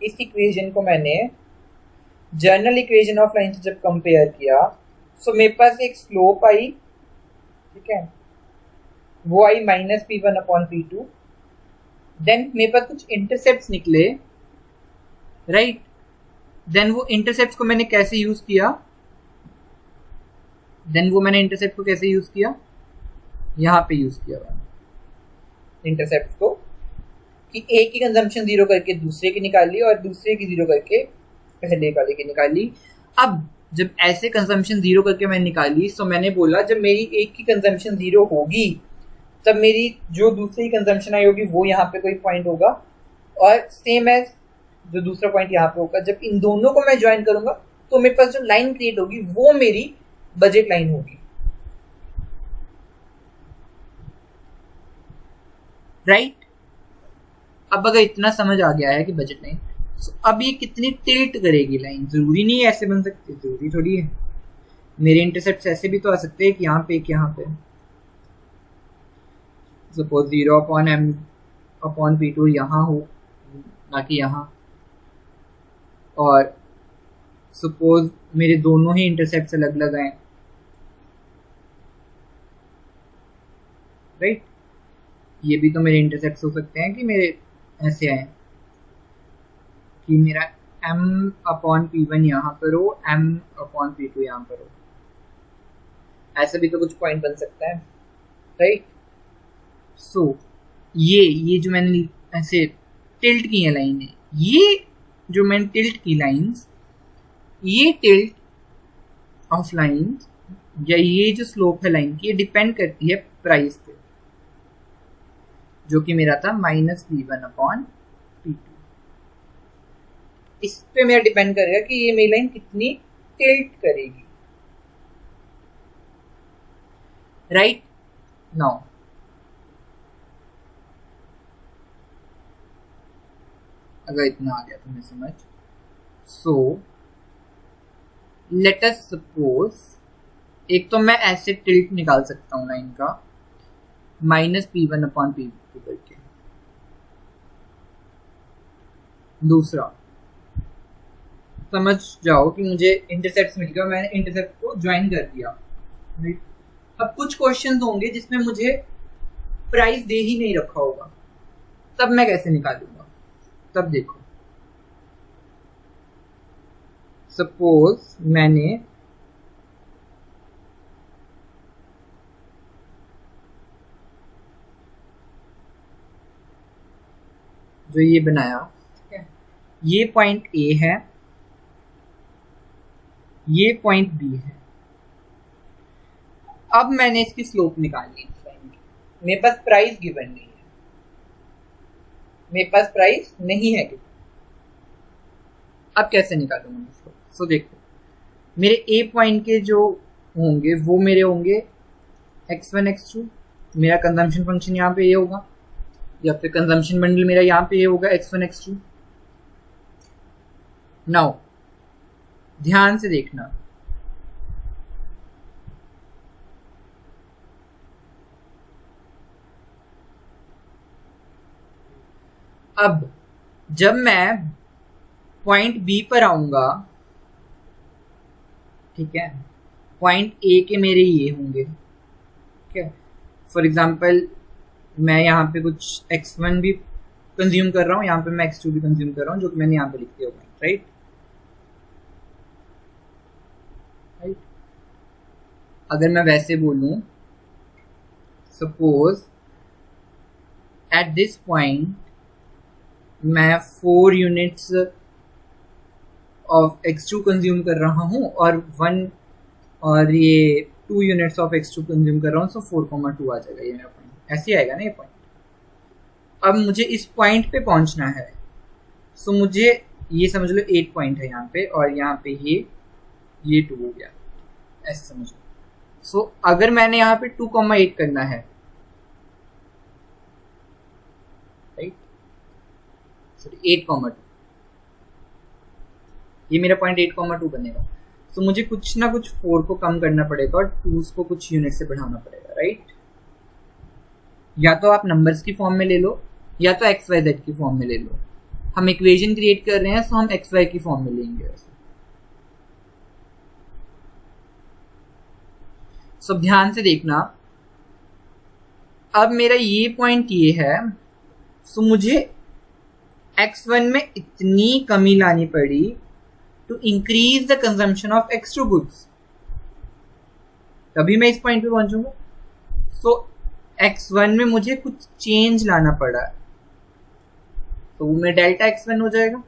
[SPEAKER 1] इस इक्वेशन को मैंने जर्नल इक्वेशन ऑफ लाइन से जब कंपेयर किया, सो मेरे पास एक स्लोप आई, ठीक है, वो आई -p1/p2। देन मेरे पास कुछ इंटरसेप्ट्स निकले, राइट? देन वो इंटरसेप्ट्स को मैंने कैसे यूज किया, यहाँ पे यूज किया मैंने इंटरसेप्ट को, कि एक की कंजम्पशन 0 करके दूसरे की निकाली और दूसरे की 0 करके पहले वाले की निकाली। अब जब ऐसे कंजम्पशन 0 करके मैंने निकाली, तो मैंने बोला जब मेरी एक की कंजम्पशन 0 होगी तब मेरी जो दूसरी कंजम्पशन आई होगी वो यहाँ पे कोई पॉइंट होगा, और सेम एज जो दूसरा पॉइंट यहाँ पे होगा। जब इन दोनों को मैं ज्वाइन करूंगा तो मेरे पास जो लाइन क्रिएट होगी वो मेरी बजट लाइन होगी, राइट? अब अगर इतना समझ आ गया है कि बजट लाइन, तो अब ये कितनी टिल्ट करेगी लाइन, जरूरी नहीं है ऐसे बन सकती, जरूरी थोड़ी है। मेरे इंटरसेप्ट ऐसे भी तो आ सकते हैं कि यहाँ पे एक यहाँ पे, सपोज 0/m/p2 यहाँ हो ना कि यहाँ, और सपोज मेरे दोनों ही इंटरसेप्ट अलग अलग आए, राइट? ये भी तो मेरे इंटरसेप्ट हो सकते हैं कि मेरे ऐसे आए कि मेरा m/p1 यहाँ पर हो, m/p2 यहाँ पर हो, ऐसा भी तो कुछ पॉइंट बन सकता है, राइट? सो ये जो मैंने ऐसे टिल्ट की है लाइन है, ये जो मैंने टिल्ट की लाइंस, ये टिल्ट ऑफ लाइंस या ये जो स्लोप है लाइन की, ये डिपेंड करती है प्राइस पे, जो कि मेरा था -p1/p2। इस पे मेरा डिपेंड करेगा कि ये मेरी लाइन कितनी टिल्ट करेगी, राइट? नाउ अगर इतना आ गया तुम्हें समझ, सो लेट अस सपोज, एक तो मैं ऐसे टिल्ट निकाल सकता हूँ लाइन का -p1/p2 करके। दूसरा, समझ जाओ कि मुझे इंटरसेप्ट मिल गया, मैंने इंटरसेप्ट को ज्वाइन कर दिया, राइट? अब कुछ क्वेश्चन होंगे जिसमें मुझे प्राइस दे ही नहीं रखा होगा, तब मैं कैसे निकालूंगा? तब देखो, सपोज मैंने जो ये बनाया, ठीक है, ये पॉइंट ए है, ये पॉइंट बी है। अब मैंने इसकी स्लोप निकालनी है, मेरे पास प्राइस गिवन नहीं है, मेरे पास प्राइस नहीं है गिवन। अब कैसे निकालूंगा इसको? सो देखो, मेरे ए पॉइंट के जो होंगे वो मेरे होंगे x1 x2, मेरा कंजम्पशन फंक्शन यहाँ पे ये होगा, या फिर कंजम्पशन बंडल मेरा यहाँ पे ये होगा x1 x2। नाउ ध्यान से देखना, अब जब मैं पॉइंट बी पर आऊंगा, ठीक है, पॉइंट ए के मेरे ये होंगे, ठीक है। फॉर एग्जांपल मैं यहाँ पे कुछ x1 भी कंज्यूम कर रहा हूँ, यहाँ पे मैं x2 भी कंज्यूम कर रहा हूँ, जो कि मैंने यहाँ पे लिख दिया होगा, राइट? अगर मैं वैसे बोलूँ, सपोज एट दिस पॉइंट मैं 4 यूनिट्स ऑफ x2 कंज्यूम कर रहा हूँ और ये 2 यूनिट्स ऑफ x2 कंज्यूम कर रहा हूँ, सो 4,2 आ जाएगा ये मेरा पॉइंट, ऐसे आएगा ना ये पॉइंट। अब मुझे इस पॉइंट पे पहुंचना है, सो मुझे ये समझ लो 8 पॉइंट है यहाँ पे, और यहाँ पे ये 2 हो गया, ऐसे समझ लो। सो अगर मैंने यहाँ पे 2,8 करना है, राइट, सॉरी 8,2, ये मेरा पॉइंट 8,2 बनेगा। तो मुझे कुछ ना कुछ 4 को कम करना पड़ेगा और 2 को कुछ यूनिट से बढ़ाना पड़ेगा, राइट। या तो आप नंबर्स की फॉर्म में ले लो, या तो एक्स वाई जेड की फॉर्म में ले लो। हम इक्वेशन क्रिएट कर रहे हैं, तो हम एक्स वाई की फॉर्म में लेंगे वैसे। सब ध्यान से देखना, अब मेरा ये पॉइंट ये है, सो मुझे x1 में इतनी कमी लानी पड़ी to increase the consumption of x2 goods, तभी मैं इस पॉइंट पे पहुंचूंगा। सो x1 में मुझे कुछ चेंज लाना पड़ा, तो वो मेरा डेल्टा x1 हो जाएगा,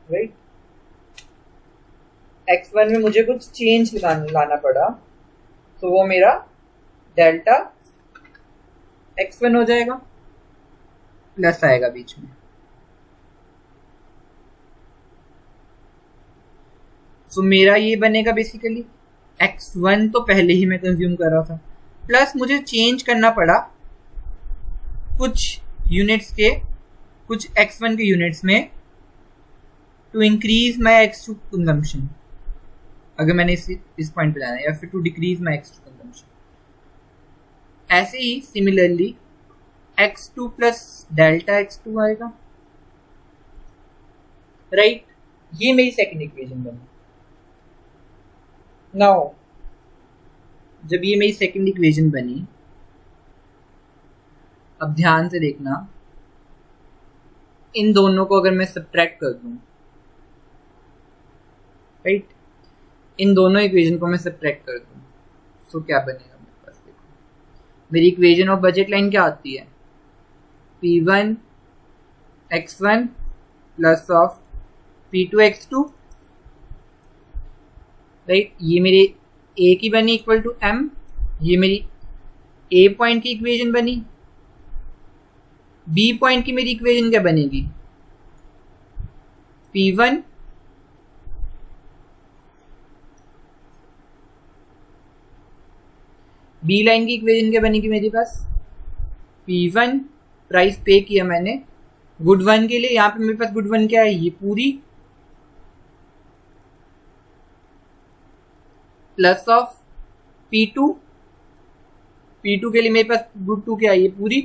[SPEAKER 1] राइट। x1 में मुझे कुछ चेंज लाना पड़ा, तो वो मेरा डेल्टा x1 हो जाएगा, प्लस आएगा बीच में। सो मेरा ये बनेगा बेसिकली x1 तो पहले ही मैं कंज्यूम कर रहा था, प्लस मुझे चेंज करना पड़ा कुछ यूनिट्स के, कुछ x1 के यूनिट्स में, to increase my x2 consumption, अगर मैंने इस पॉइंट पे जाना है, या फिर to decrease my x2 consumption. ऐसे ही similarly x2 plus delta x2 आएगा, राइट। ये मेरी सेकंड इक्वेशन बनी। नाउ जब ये मेरी सेकंड इक्वेशन बनी, अब ध्यान से देखना, इन दोनों को अगर मैं सब्ट्रैक्ट कर दूं, राइट, इन दोनों इक्वेशन को मैं सब्ट्रैक्ट कर दूं, तो क्या बनेगा मेरे पास? देखो मेरी इक्वेशन ऑफ बजट लाइन क्या आती है, P1 x1 plus of P2 x2, right. ये मेरी A की बनी इक्वल टू M, ये मेरी A पॉइंट की इक्वेशन बनी। B पॉइंट की मेरी इक्वेशन क्या बनेगी, P1 B लाइन की इक्वेशन क्या बनेगी मेरे पास, P1 प्राइस पे किया मैंने गुड 1 के लिए, यहाँ पे मेरे पास गुड 1 क्या है, ये पूरी, प्लस ऑफ P2 के लिए मेरे पास गुड 2 क्या है, ये पूरी,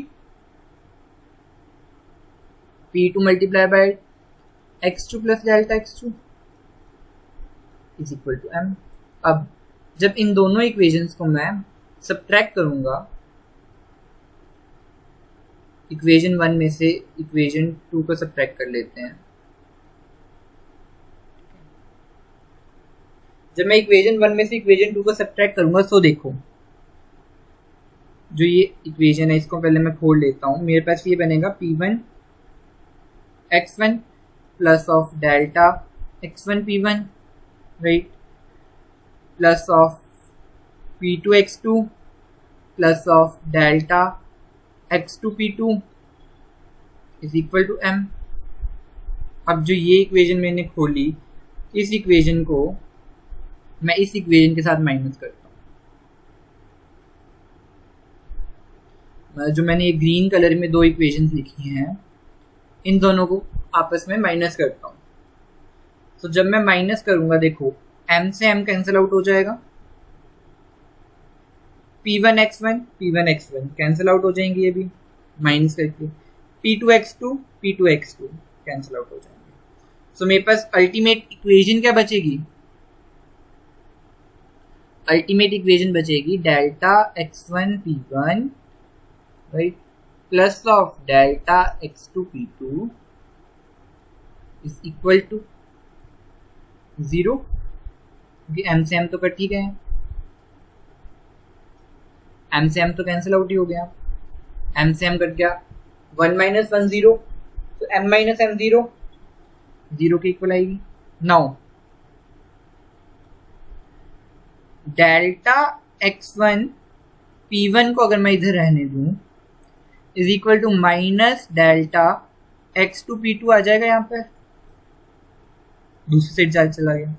[SPEAKER 1] P2 multiply by x2 plus delta x2 is equal to M। अब जब इन दोनों इक्वेशंस को मैं सब्ट्रैक्ट करूंगा, इक्वेशन 1 में से इक्वेशन 2 को सब्ट्रैक्ट कर लेते हैं। जब मैं इक्वेशन 1 में से इक्वेशन 2 को सब्ट्रैक्ट करूंगा, तो देखो जो ये इक्वेशन है, इसको पहले मैं खोल लेता हूं। मेरे पास ये बनेगा P1 x1 plus of delta x1 P1, right, plus of P2 x2 plus of delta x2 P2 is equal to M। अब जो ये इक्वेशन मैंने खोली, इस इक्वेशन को मैं इस इक्वेशन के साथ माइनस करता हूँ। जो मैंने ग्रीन कलर में दो इक्वेशंस लिखी हैं, इन दोनों को आपस में माइनस करता हूँ। तो जब मैं माइनस करूंगा, देखो M से M कैंसिल आउट हो जाएगा, P1 x1 कैंसिल आउट हो जाएंगे, ये भी माइनस करके, P2 x2 कैंसिल आउट हो जाएंगे। सो मेरे पास अल्टीमेट इक्वेशन क्या बचेगी, अल्टीमेट इक्वेशन बचेगी delta x1 P1, right, plus of delta x2 P2 is equal to 0, क्योंकि M से M तो कट ही गए हैं, M से M तो कैंसिल आउट ही हो गया, M से M कट गया, 1 माइनस 1 0, तो M माइनस M 0 के इक्वल आएगी। नाउ डेल्टा x1 P1 को अगर मैं इधर रहने दूं, is equal to minus delta x2 p2 आ जाएगा यहाँ पर, दूसरी साइड चला गया।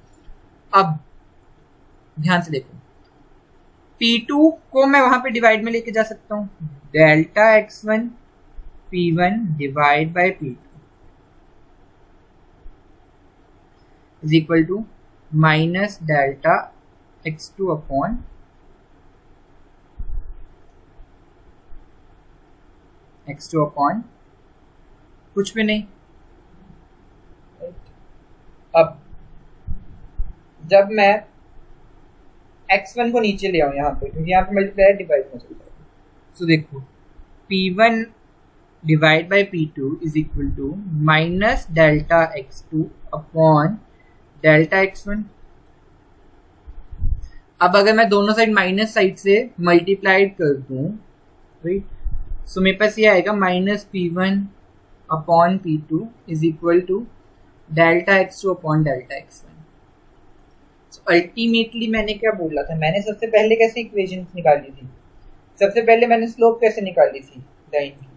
[SPEAKER 1] अब ध्यान से देखो, P2 को मैं वहां पे डिवाइड में लेके जा सकता हूं, delta x1 P1 divide by P2 is equal to minus delta x2 upon x2 upon कुछ भी नहीं। अब जब मैं x1 को नीचे ले आऊं यहाँ पे, क्योंकि यहाँ पे मल्टीप्लायर डिवाइड में चलता है, तो देखो P1 divide by P2 is equal to minus delta x2 upon delta x1। अब अगर मैं दोनों साइड माइनस साइड से मल्टीप्लाइड कर दूं, राइट, सो मेरे पास ये आएगा minus P1 upon P2 is equal to delta x2 upon delta x1। Ultimately मैंने क्या बोला था, मैंने सबसे पहले कैसे इक्वेशन निकाली थी, सबसे पहले मैंने स्लोप कैसे निकाली थी लाइन की,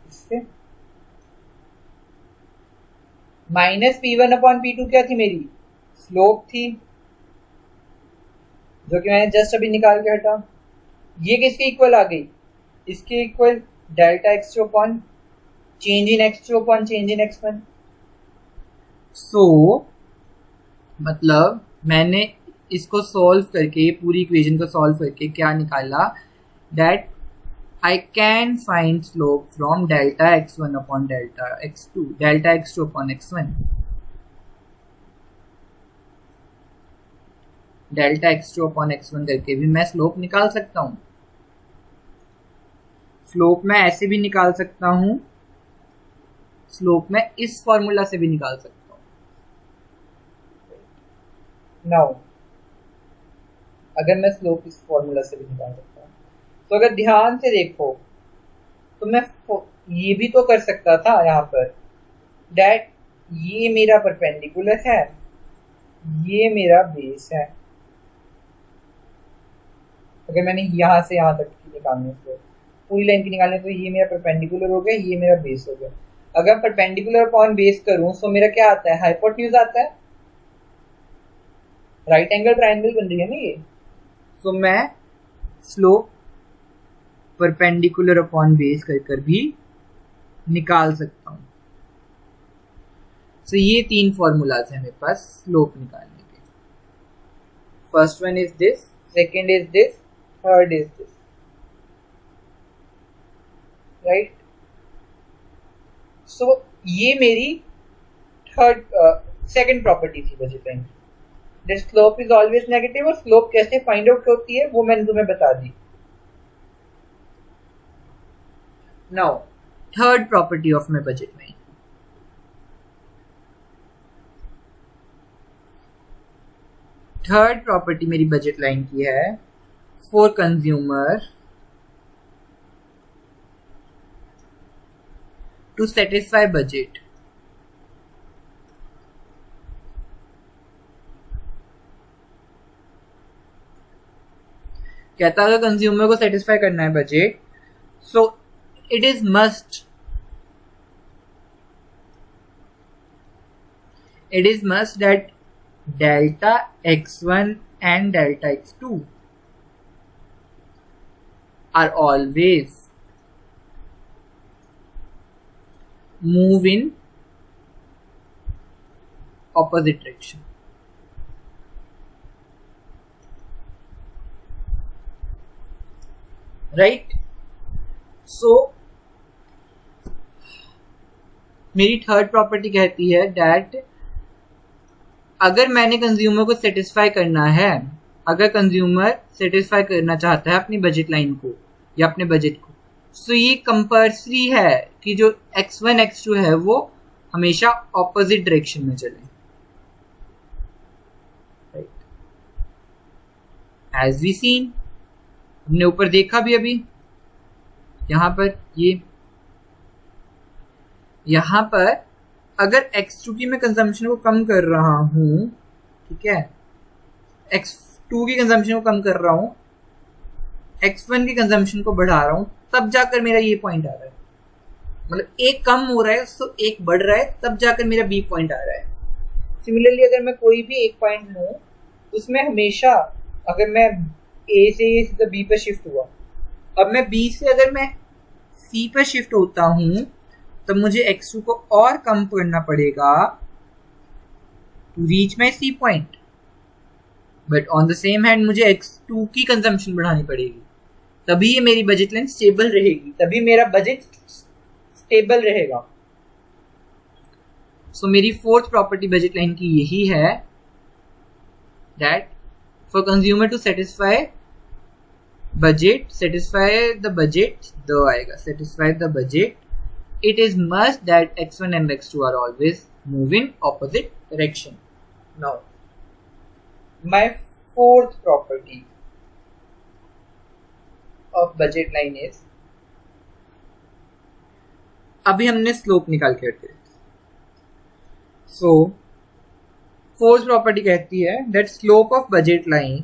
[SPEAKER 1] इससे माइनस P1 अपॉन P2 क्या थी, मेरी स्लोप थी, जो कि मैंने जस्ट अभी निकाल के हटा। ये किसके इक्वल आ गई, इसके equal delta x2 upon change in x2 upon change in x1। सो मतलब मैंने इसको सॉल्व करके, पूरी इक्वेशन को सॉल्व करके क्या निकाला, that I can find slope from delta x1 upon delta x2, delta x2 upon x1, delta x2 upon x1 करके भी मैं स्लोप निकाल सकता हूं। स्लोप मैं ऐसे भी निकाल सकता हूं, स्लोप मैं इस फॉर्मूला से भी निकाल सकता हूं। नाउ अगर मैं स्लोप इस फॉर्मूला से भी निकाल सकता हूँ, तो अगर ध्यान से देखो तो मैं ये भी तो कर सकता था यहाँ पर, डैट ये मेरा परपेंडिकुलर है, ये मेरा बेस है। अगर मैंने यहाँ से यहाँ तक की निकालने से पूरी लाइन की निकालने, तो ये मेरा परपेंडिकुलर हो गया, ये मेरा बेस हो गया। अगर परपेंडिकुलर अपॉन बेस करूँ तो मेरा क्या आता है, हाइपोटेन्यूज आता है, राइट एंगल ट्रायंगल बन रही है ना ये। सो मैं स्लोप परपेंडिकुलर अपॉन बेस कर भी निकाल सकता हूं। सो ये तीन फॉर्मूलाज हैं मेरे पास स्लोप निकालने के। First one is this, second is this, third is this, right. So ये मेरी सेकेंड प्रॉपर्टी थी बजट लाइन की। The slope is always negative, और स्लोप कैसे फाइंड आउट होती है वो मैंने तुम्हें बता दी। Now third property of my budget line, third property मेरी बजट लाइन की है, for consumer to satisfy budget, कहता है अगर कंज्यूमर को सेटिस्फाई करना है budget, so it is must that delta x1 and delta x2 are always move in opposite direction. Right. So मेरी थर्ड प्रॉपर्टी कहती है दैट अगर मैंने कंज्यूमर को सेटिस्फाई करना है, अगर कंज्यूमर सेटिस्फाई करना चाहता है अपनी बजट लाइन को या अपने बजट को, सो ये कंपल्सरी है कि जो x1 x2 है वो हमेशा ऑपोजिट डायरेक्शन में चले, राइट। एज वी सीन, हमने ऊपर देखा भी अभी, यहां पर ये, यहां पर अगर x2 की मैं कंजम्पशन को कम कर रहा हूं, ठीक है, x2 की कंजम्पशन को कम कर रहा हूं, x1 की कंजम्पशन को बढ़ा रहा हूं, तब जाकर मेरा ये पॉइंट आ रहा है। मतलब एक कम हो रहा है तो एक बढ़ रहा है, तब जाकर मेरा बी पॉइंट आ रहा है। सिमिलरली अगर मैं कोई भी एक पॉइंट लूँ उसमें हमेशा अगर मैं ए से सीधा बी पर शिफ्ट हुआ, अब मैं बी से अगर मैं सी पर शिफ्ट होता हूँ तब मुझे x2 को और कम करना पड़ेगा to reach my C point, but on the same hand मुझे x2 की कंजम्पशन बढ़ानी पड़ेगी, तभी ये मेरी बजट लाइन स्टेबल रहेगी, तभी मेरा बजट स्टेबल रहेगा। सो मेरी फोर्थ प्रॉपर्टी बजट लाइन की यही है that for consumer to satisfy the budget the आएगा satisfy the budget, it is must that x1 and x2 are always move in opposite direction. Now, my fourth property of budget line is, अभी हमने slope निकाल के रखे। So, fourth property कहती है that slope of budget line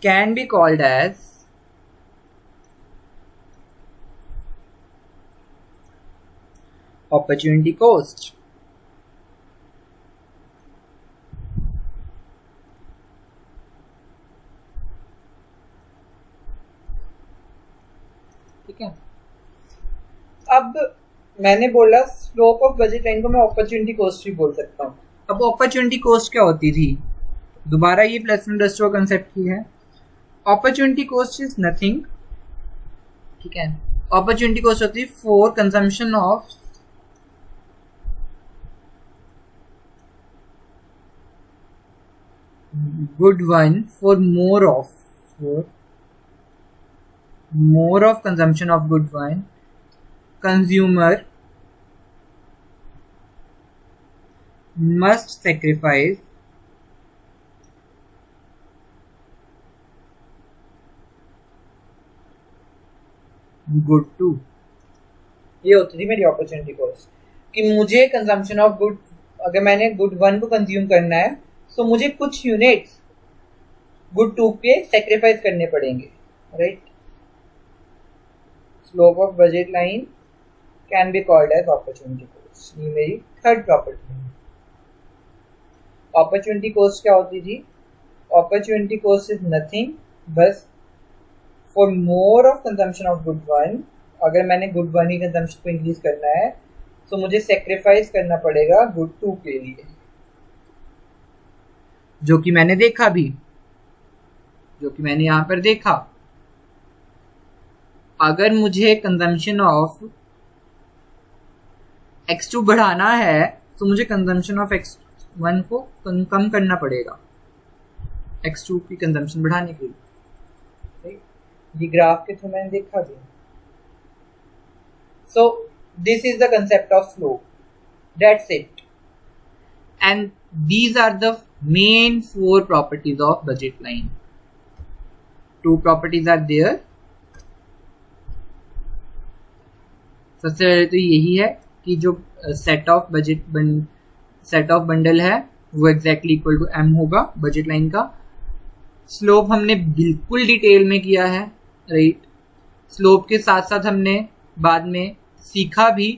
[SPEAKER 1] can be called as opportunity cost. ठीक है, अब मैंने बोला स्लोप ऑफ बजट लाइन को मैं अपॉर्चुनिटी कॉस्ट भी बोल सकता हूँ। अब अपॉर्चुनिटी कॉस्ट क्या होती थी, दोबारा ये प्लस माइनस का कंसेप्ट की है। अपॉर्चुनिटी कॉस्ट इज नथिंग, ठीक है, अपॉर्चुनिटी कॉस्ट होती है for consumption of good one for more of consumption of good one, consumer must sacrifice good two. ये होती थी मेरी अपॉर्चुनिटी कॉस्ट कि मुझे कंजम्पशन ऑफ गुड, अगर मैंने गुड वन को कंज्यूम करना है तो मुझे कुछ यूनिट्स गुड टू के सेक्रीफाइस करने पड़ेंगे, right. Slope of budget line can be called as opportunity cost. ये मेरी थर्ड प्रॉपर्टी है। अपॉर्चुनिटी कॉस्ट क्या होती थी, अपॉर्चुनिटी कॉस्ट इज नथिंग बस for more of consumption of good one, अगर मैंने गुड वन की कंजम्पशन को इंक्रीज करना है तो मुझे सेक्रीफाइस करना पड़ेगा गुड टू के लिए, जो कि मैंने देखा भी, जो कि मैंने यहां पर देखा। अगर मुझे कंजम्पशन ऑफ x2 बढ़ाना है तो मुझे कंजम्पशन ऑफ x1 को कम करना पड़ेगा x2 की कंजम्पशन बढ़ाने के लिए। ये ग्राफ के थ्रू मैंने देखा भी। So this is the concept of slope, that's it, and these are the main 4 properties of budget line. 2 properties are there. सबसे पहले तो यही है कि जो सेट ऑफ बंडल है वो एग्जैक्टली इक्वल टू m होगा बजट लाइन का। स्लोप हमने बिल्कुल डिटेल में किया है, राइट। स्लोप के साथ साथ हमने बाद में सीखा भी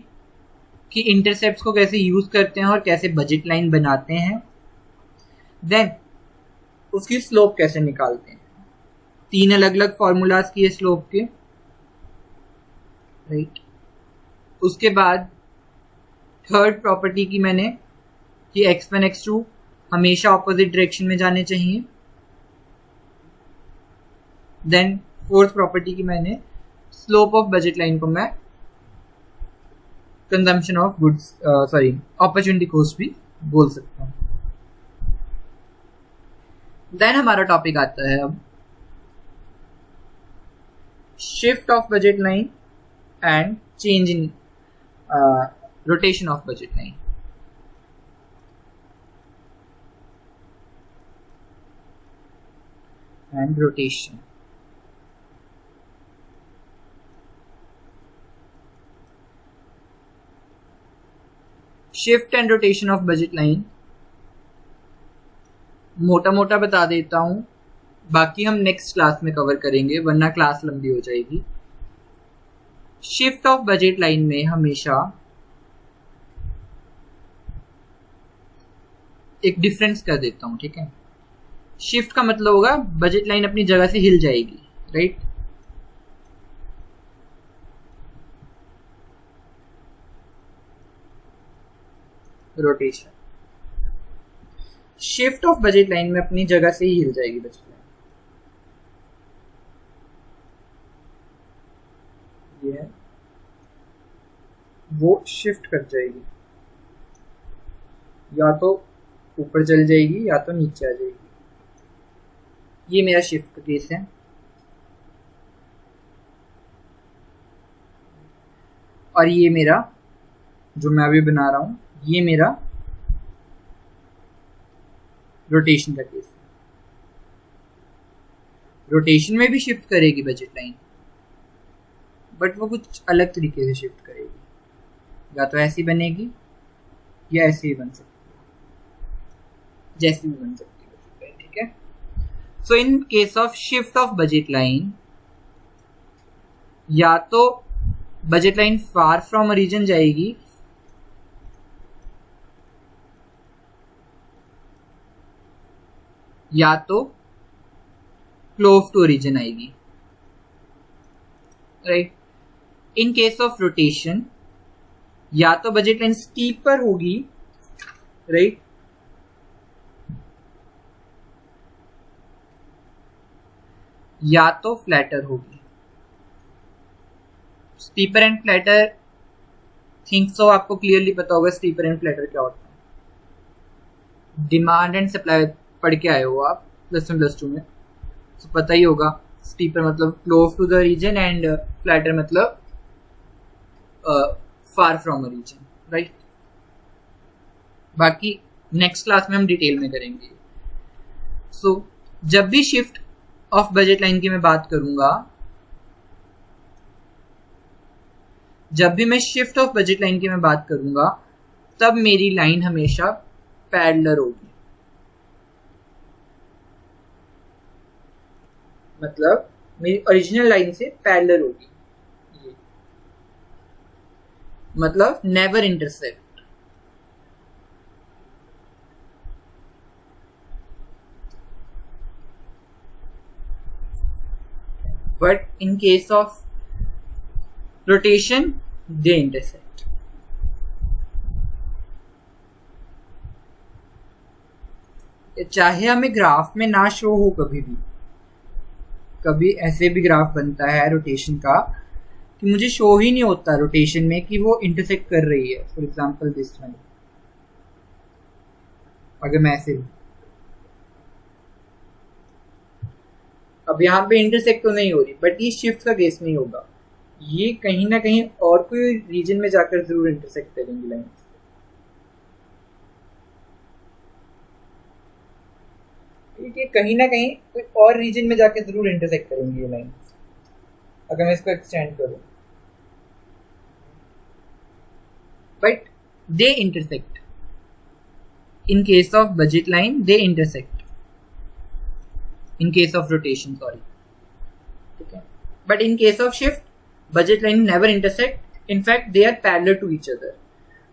[SPEAKER 1] कि इंटरसेप्ट्स को कैसे यूज करते हैं और कैसे बजट लाइन बनाते हैं, देन उसकी स्लोप कैसे निकालते हैं। 3 अलग अलग फॉर्मूलाज किए स्लोप के, राइट। उसके बाद थर्ड प्रॉपर्टी की मैंने कि x1 x2 हमेशा ऑपोजिट डायरेक्शन में जाने चाहिए। देन फोर्थ प्रॉपर्टी की मैंने स्लोप ऑफ बजट लाइन को मैं consumption of goods opportunity cost भी बोल सकता हूँ। देन हमारा टॉपिक आता है अब shift of budget line and change in rotation of budget line. And rotation, shift and rotation of budget line मोटा मोटा बता देता हूं बाकी हम नेक्स्ट क्लास में कवर करेंगे, वरना क्लास लंबी हो जाएगी। शिफ्ट ऑफ बजट लाइन में हमेशा एक डिफरेंस कर देता हूं, ठीक है। शिफ्ट का मतलब होगा बजट लाइन अपनी जगह से हिल जाएगी, right. Rotation, shift of budget line में अपनी जगह से ही हिल जाएगी बजट लाइन। ये है, वो शिफ्ट कर जाएगी, या तो ऊपर चल जाएगी या तो नीचे आ जाएगी। ये मेरा शिफ्ट का केस है। और ये मेरा जो मैं अभी बना रहा हूं, ये मेरा रोटेशन का केस है। रोटेशन में भी शिफ्ट करेगी बजट लाइन, बट वो कुछ अलग तरीके से शिफ्ट करेगी। या तो ऐसी बनेगी या ऐसे ही बन सकती है, जैसी भी बन सकती है, ठीक है। So in case of shift of budget line, या तो budget line far from origin जाएगी, या तो क्लोज टू ओरिजिन आएगी, right. In case of rotation, या तो बजट लाइन स्टीपर होगी, राइट, या तो फ्लैटर होगी। Steeper and flatter, think so आपको क्लियरली पता होगा स्टीपर एंड फ्लैटर क्या होता है। डिमांड एंड सप्लाई पढ़ के आए हो आप प्लस 1 प्लस 2 में, तो पता ही होगा। स्टीपर मतलब close to the origin and flatter मतलब far from a origin, right. बाकी नेक्स्ट क्लास में हम डिटेल में करेंगे। सो जब भी शिफ्ट ऑफ बजट लाइन की मैं बात करूंगा, जब भी मैं शिफ्ट ऑफ बजट लाइन की मैं बात करूंगा, तब मेरी लाइन हमेशा पैरेलल होगी। मतलब मेरी ओरिजिनल लाइन से पैरेलल होगी, ये मतलब never intersect. But in case of rotation they intersect. चाहे हमें ग्राफ में ना शो हो, कभी भी कभी ऐसे भी ग्राफ बनता है रोटेशन का कि मुझे शो ही नहीं होता रोटेशन में कि वो इंटरसेक्ट कर रही है। फॉर एग्जांपल दिस वन, अगर मैं ऐसे, अब यहाँ पे इंटरसेक्ट तो नहीं हो रही, बट ये शिफ्ट का केस नहीं होगा। ये कहीं ना कहीं और कोई रीजन में जाकर जरूर इंटरसेक्ट करेंगी लाइन, ठीक है। कहीं ना कहीं कोई और रीजन में जाकर जरूर इंटरसेक्ट करेंगी ये लाइन, अगर मैं इसको एक्सटेंड करूं। But they intersect in case of budget line, they intersect in case of rotation, sorry, okay. But in case of shift, budget line never intersect, in fact they are parallel to each other।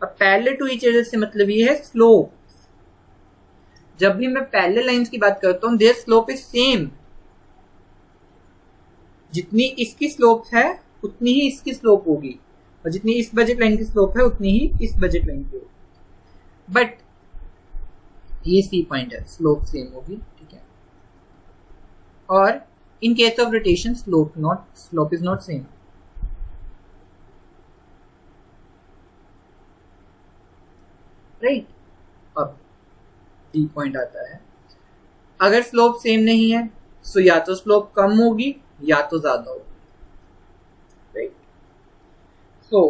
[SPEAKER 1] अब parallel to each other से मतलब ये है slope। जब भी मैं parallel lines की बात करता हूँ, their slope is same। जितनी इसकी slope है उतनी ही इसकी slope होगी, और जितनी इस बजट लाइन की slope है उतनी ही इस बजट लाइन की होगी। बट ये सी पॉइंट है, slope सेम होगी, ठीक है। और in case of rotation, slope is not same। Right. अब डी पॉइंट आता है, अगर स्लोप सेम नहीं है तो या तो स्लोप कम होगी या तो ज्यादा होगी, राइट। सो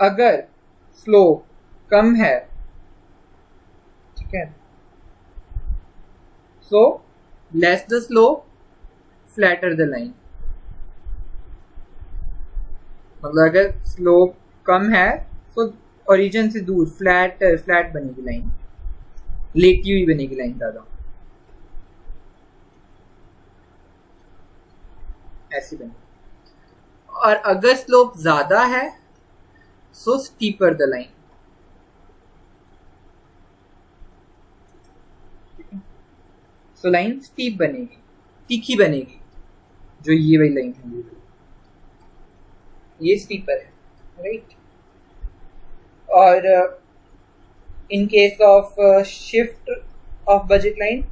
[SPEAKER 1] अगर स्लोप कम है, ठीक है, so less the slope flatter the line. मतलब अगर स्लोप कम है तो ओरिजिन से दूर फ्लैट बनेगी लाइन, लेटी हुई बनेगी लाइन ज्यादा। ऐसी बनेगी। और अगर स्लोप ज्यादा है so steeper the line, so line steep बनेगी, तीखी बनेगी, जो ये वाली लाइन है ये स्टीपर है, राइट। और in case of shift of budget line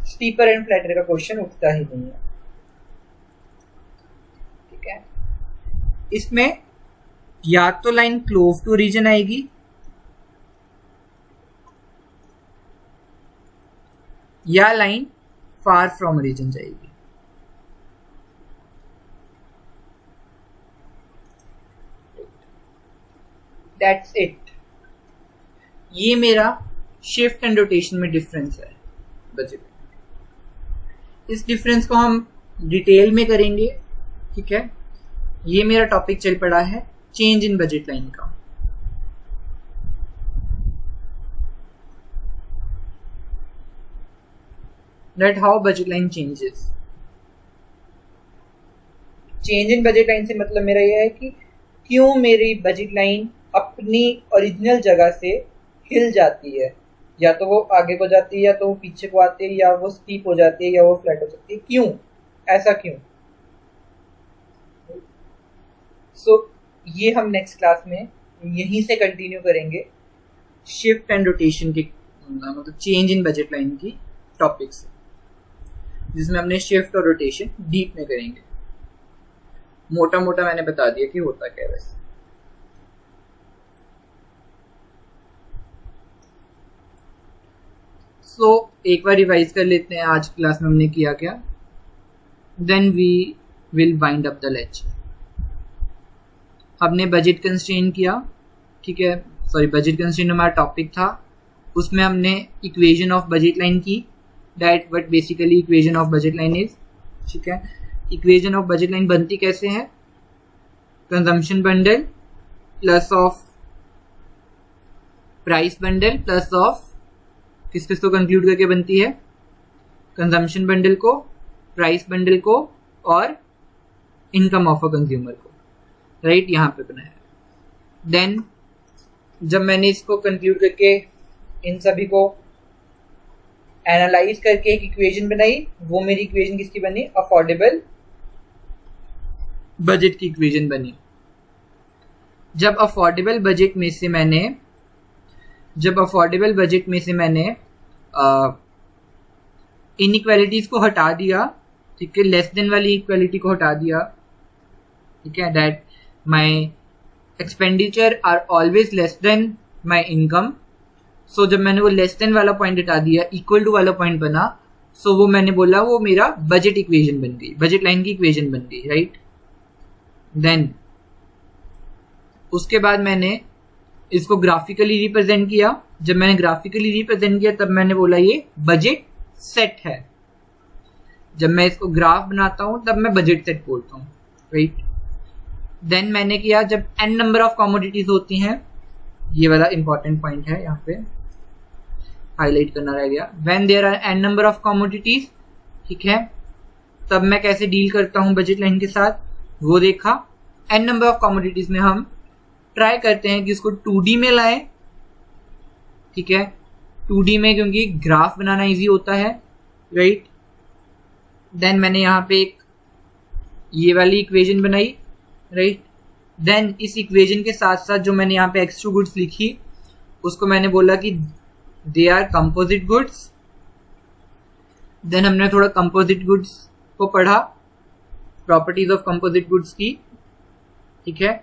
[SPEAKER 1] steeper and flatter का क्वेश्चन उठता ही नहीं है, ठीक है। इसमें या तो लाइन क्लोज टू रीजन आएगी या लाइन फार फ्रॉम रीजन जाएगी। That's it. ये मेरा शिफ्ट एंड रोटेशन में डिफरेंस है बजट। इस डिफरेंस को हम डिटेल में करेंगे, ठीक है। ये मेरा टॉपिक चल पड़ा है चेंज इन बजट लाइन का। That how budget line changes. Change in budget line से मतलब मेरा यह है कि क्यों मेरी बजट लाइन अपनी ओरिजिनल जगह से हिल जाती है, या तो वो आगे को जाती है या तो वो पीछे को आती है, या वो स्टीप हो जाती है या वो फ्लैट हो जाती है। क्यों, ऐसा क्यों? ये हम नेक्स्ट क्लास में यहीं से कंटिन्यू करेंगे शिफ्ट एंड रोटेशन के मतलब चेंज इन बजट लाइन की टॉपिक से, जिसमें हमने शिफ्ट और रोटेशन डीप में करेंगे। मोटा मोटा मैंने बता दिया कि होता क्या है वैसे। एक बार रिवाइज कर लेते हैं आज क्लास में हमने किया क्या। Then we will wind up the lecture. हमने बजट कंस्ट्रेन किया, ठीक है, सॉरी बजट कंस्ट्रेन हमारा टॉपिक था। उसमें हमने इक्वेशन ऑफ बजट लाइन की, that what basically equation of budget line is, ठीक है। इक्वेशन ऑफ बजट लाइन बनती कैसे है, consumption bundle plus of price bundle plus of किस किस को कंक्लूड करके बनती है, कंजम्पशन बंडल को, प्राइस बंडल को और इनकम ऑफ अ कंज्यूमर को, राइट, यहाँ पे बनाया। देन जब मैंने इसको कंक्लूड करके इन सभी को एनालाइज करके एक इक्वेशन बनाई, वो मेरी इक्वेशन किसकी बनी, अफोर्डेबल बजट की इक्वेशन बनी। जब अफोर्डेबल बजट में से मैंने इनइक्वालिटीज को हटा दिया, ठीक है, लेस देन वाली इक्वालिटी को हटा दिया, ठीक है, that my expenditure are always less than my income. So जब मैंने वो लेस देन वाला पॉइंट हटा दिया, इक्वल टू वाला पॉइंट बना, सो वो मैंने बोला वो मेरा बजट इक्वेशन बन गई, बजट लाइन की इक्वेशन बन गई, राइट। देन उसके बाद मैंने इसको ग्राफिकली रिप्रेजेंट किया। जब मैंने ग्राफिकली रिप्रेजेंट किया तब मैंने बोला ये बजट सेट है। जब मैं इसको ग्राफ बनाता हूं तब मैं बजट सेट बोलता हूं, राइट। देन मैंने किया जब n नंबर ऑफ कमोडिटीज होती हैं, ये वाला इंपॉर्टेंट पॉइंट है, यहाँ पे हाईलाइट करना रह गया। When there are n number of commodities, ठीक है, तब मैं कैसे डील करता हूँ बजट लाइन के साथ, वो देखा। n नंबर ऑफ कमोडिटीज में हम ट्राई करते हैं कि उसको 2D में लाएं, ठीक है, 2D में, क्योंकि ग्राफ बनाना इजी होता है, राइट। देन मैंने यहाँ पे एक ये वाली इक्वेशन बनाई, राइट। देन इस इक्वेशन के साथ साथ जो मैंने यहाँ पे एक्स्ट्रा गुड्स लिखी, उसको मैंने बोला कि they are composite goods. Then हमने थोड़ा कंपोजिट गुड्स को पढ़ा, प्रॉपर्टीज ऑफ कंपोजिट गुड्स की, ठीक है।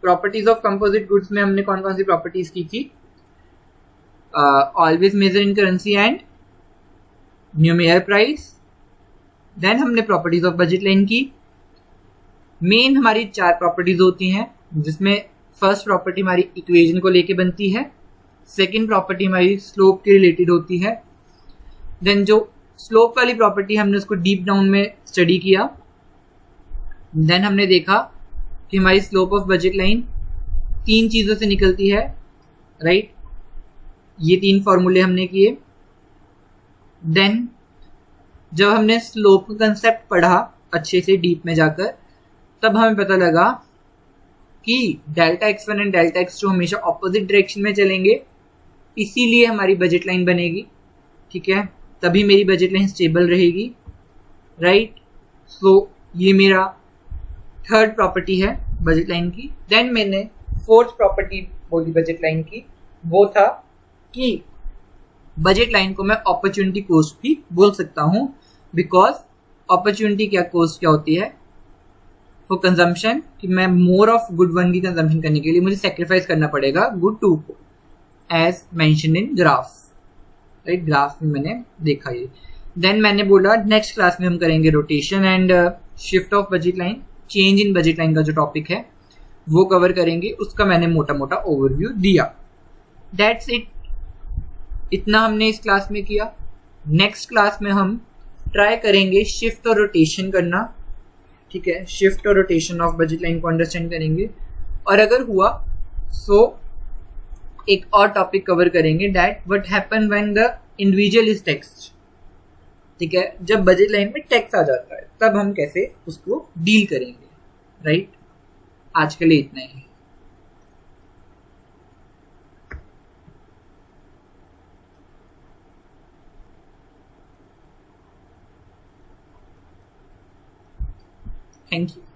[SPEAKER 1] प्रॉपर्टीज ऑफ कंपोजिट गुड्स में हमने कौन कौन सी प्रॉपर्टीज की थी, always measure in currency and numerical price. Then हमने प्रॉपर्टीज ऑफ बजट लाइन की। मेन हमारी 4 प्रॉपर्टीज होती हैं, जिसमें फर्स्ट प्रॉपर्टी हमारी इक्वेशन को लेके बनती है, सेकंड प्रॉपर्टी हमारी स्लोप के रिलेटेड होती है। देन जो स्लोप वाली प्रॉपर्टी हमने उसको डीप डाउन में स्टडी किया। देन हमने देखा कि हमारी स्लोप ऑफ बजट लाइन 3 चीज़ों से निकलती है, राइट। ये 3 फॉर्मूले हमने किए। देन जब हमने स्लोप का कंसेप्ट पढ़ा अच्छे से डीप में जाकर, तब हमें पता लगा कि delta x1 and delta x2 हमेशा ऑपोजिट डायरेक्शन में चलेंगे, इसीलिए हमारी बजट लाइन बनेगी। ठीक है, तभी मेरी बजट लाइन स्टेबल रहेगी, राइट। सो ये मेरा थर्ड प्रॉपर्टी है बजट लाइन की। देन मैंने फोर्थ प्रॉपर्टी बोली बजट लाइन की, वो था कि बजट लाइन को मैं अपॉर्चुनिटी कॉस्ट भी बोल सकता हूँ, बिकॉज अपॉर्चुनिटी क्या कॉस्ट क्या होती है फॉर कंजम्पशन, कि मैं मोर ऑफ गुड वन की कंजम्पशन करने के लिए मुझे सेक्रीफाइस करना पड़ेगा गुड टू को, as mention in graph, right. Graph में मैंने देखा ये। देन मैंने बोला नेक्स्ट क्लास में हम करेंगे rotation and shift of budget line, change in budget line का जो टॉपिक है वो कवर करेंगे, उसका मैंने मोटा मोटा ओवरव्यू दिया। दैट्स इट, इतना हमने इस क्लास में किया। नेक्स्ट क्लास में हम ट्राई करेंगे शिफ्ट और रोटेशन करना, ठीक है, शिफ्ट और रोटेशन ऑफ बजट लाइन को अंडरस्टैंड करेंगे, और अगर हुआ सो एक और टॉपिक कवर करेंगे, that what happen when the individual is text. ठीक है, जब बजट लाइन में टेक्स्ट आ जाता है तब हम कैसे उसको डील करेंगे, राइट। आज के लिए इतना ही। Thank you.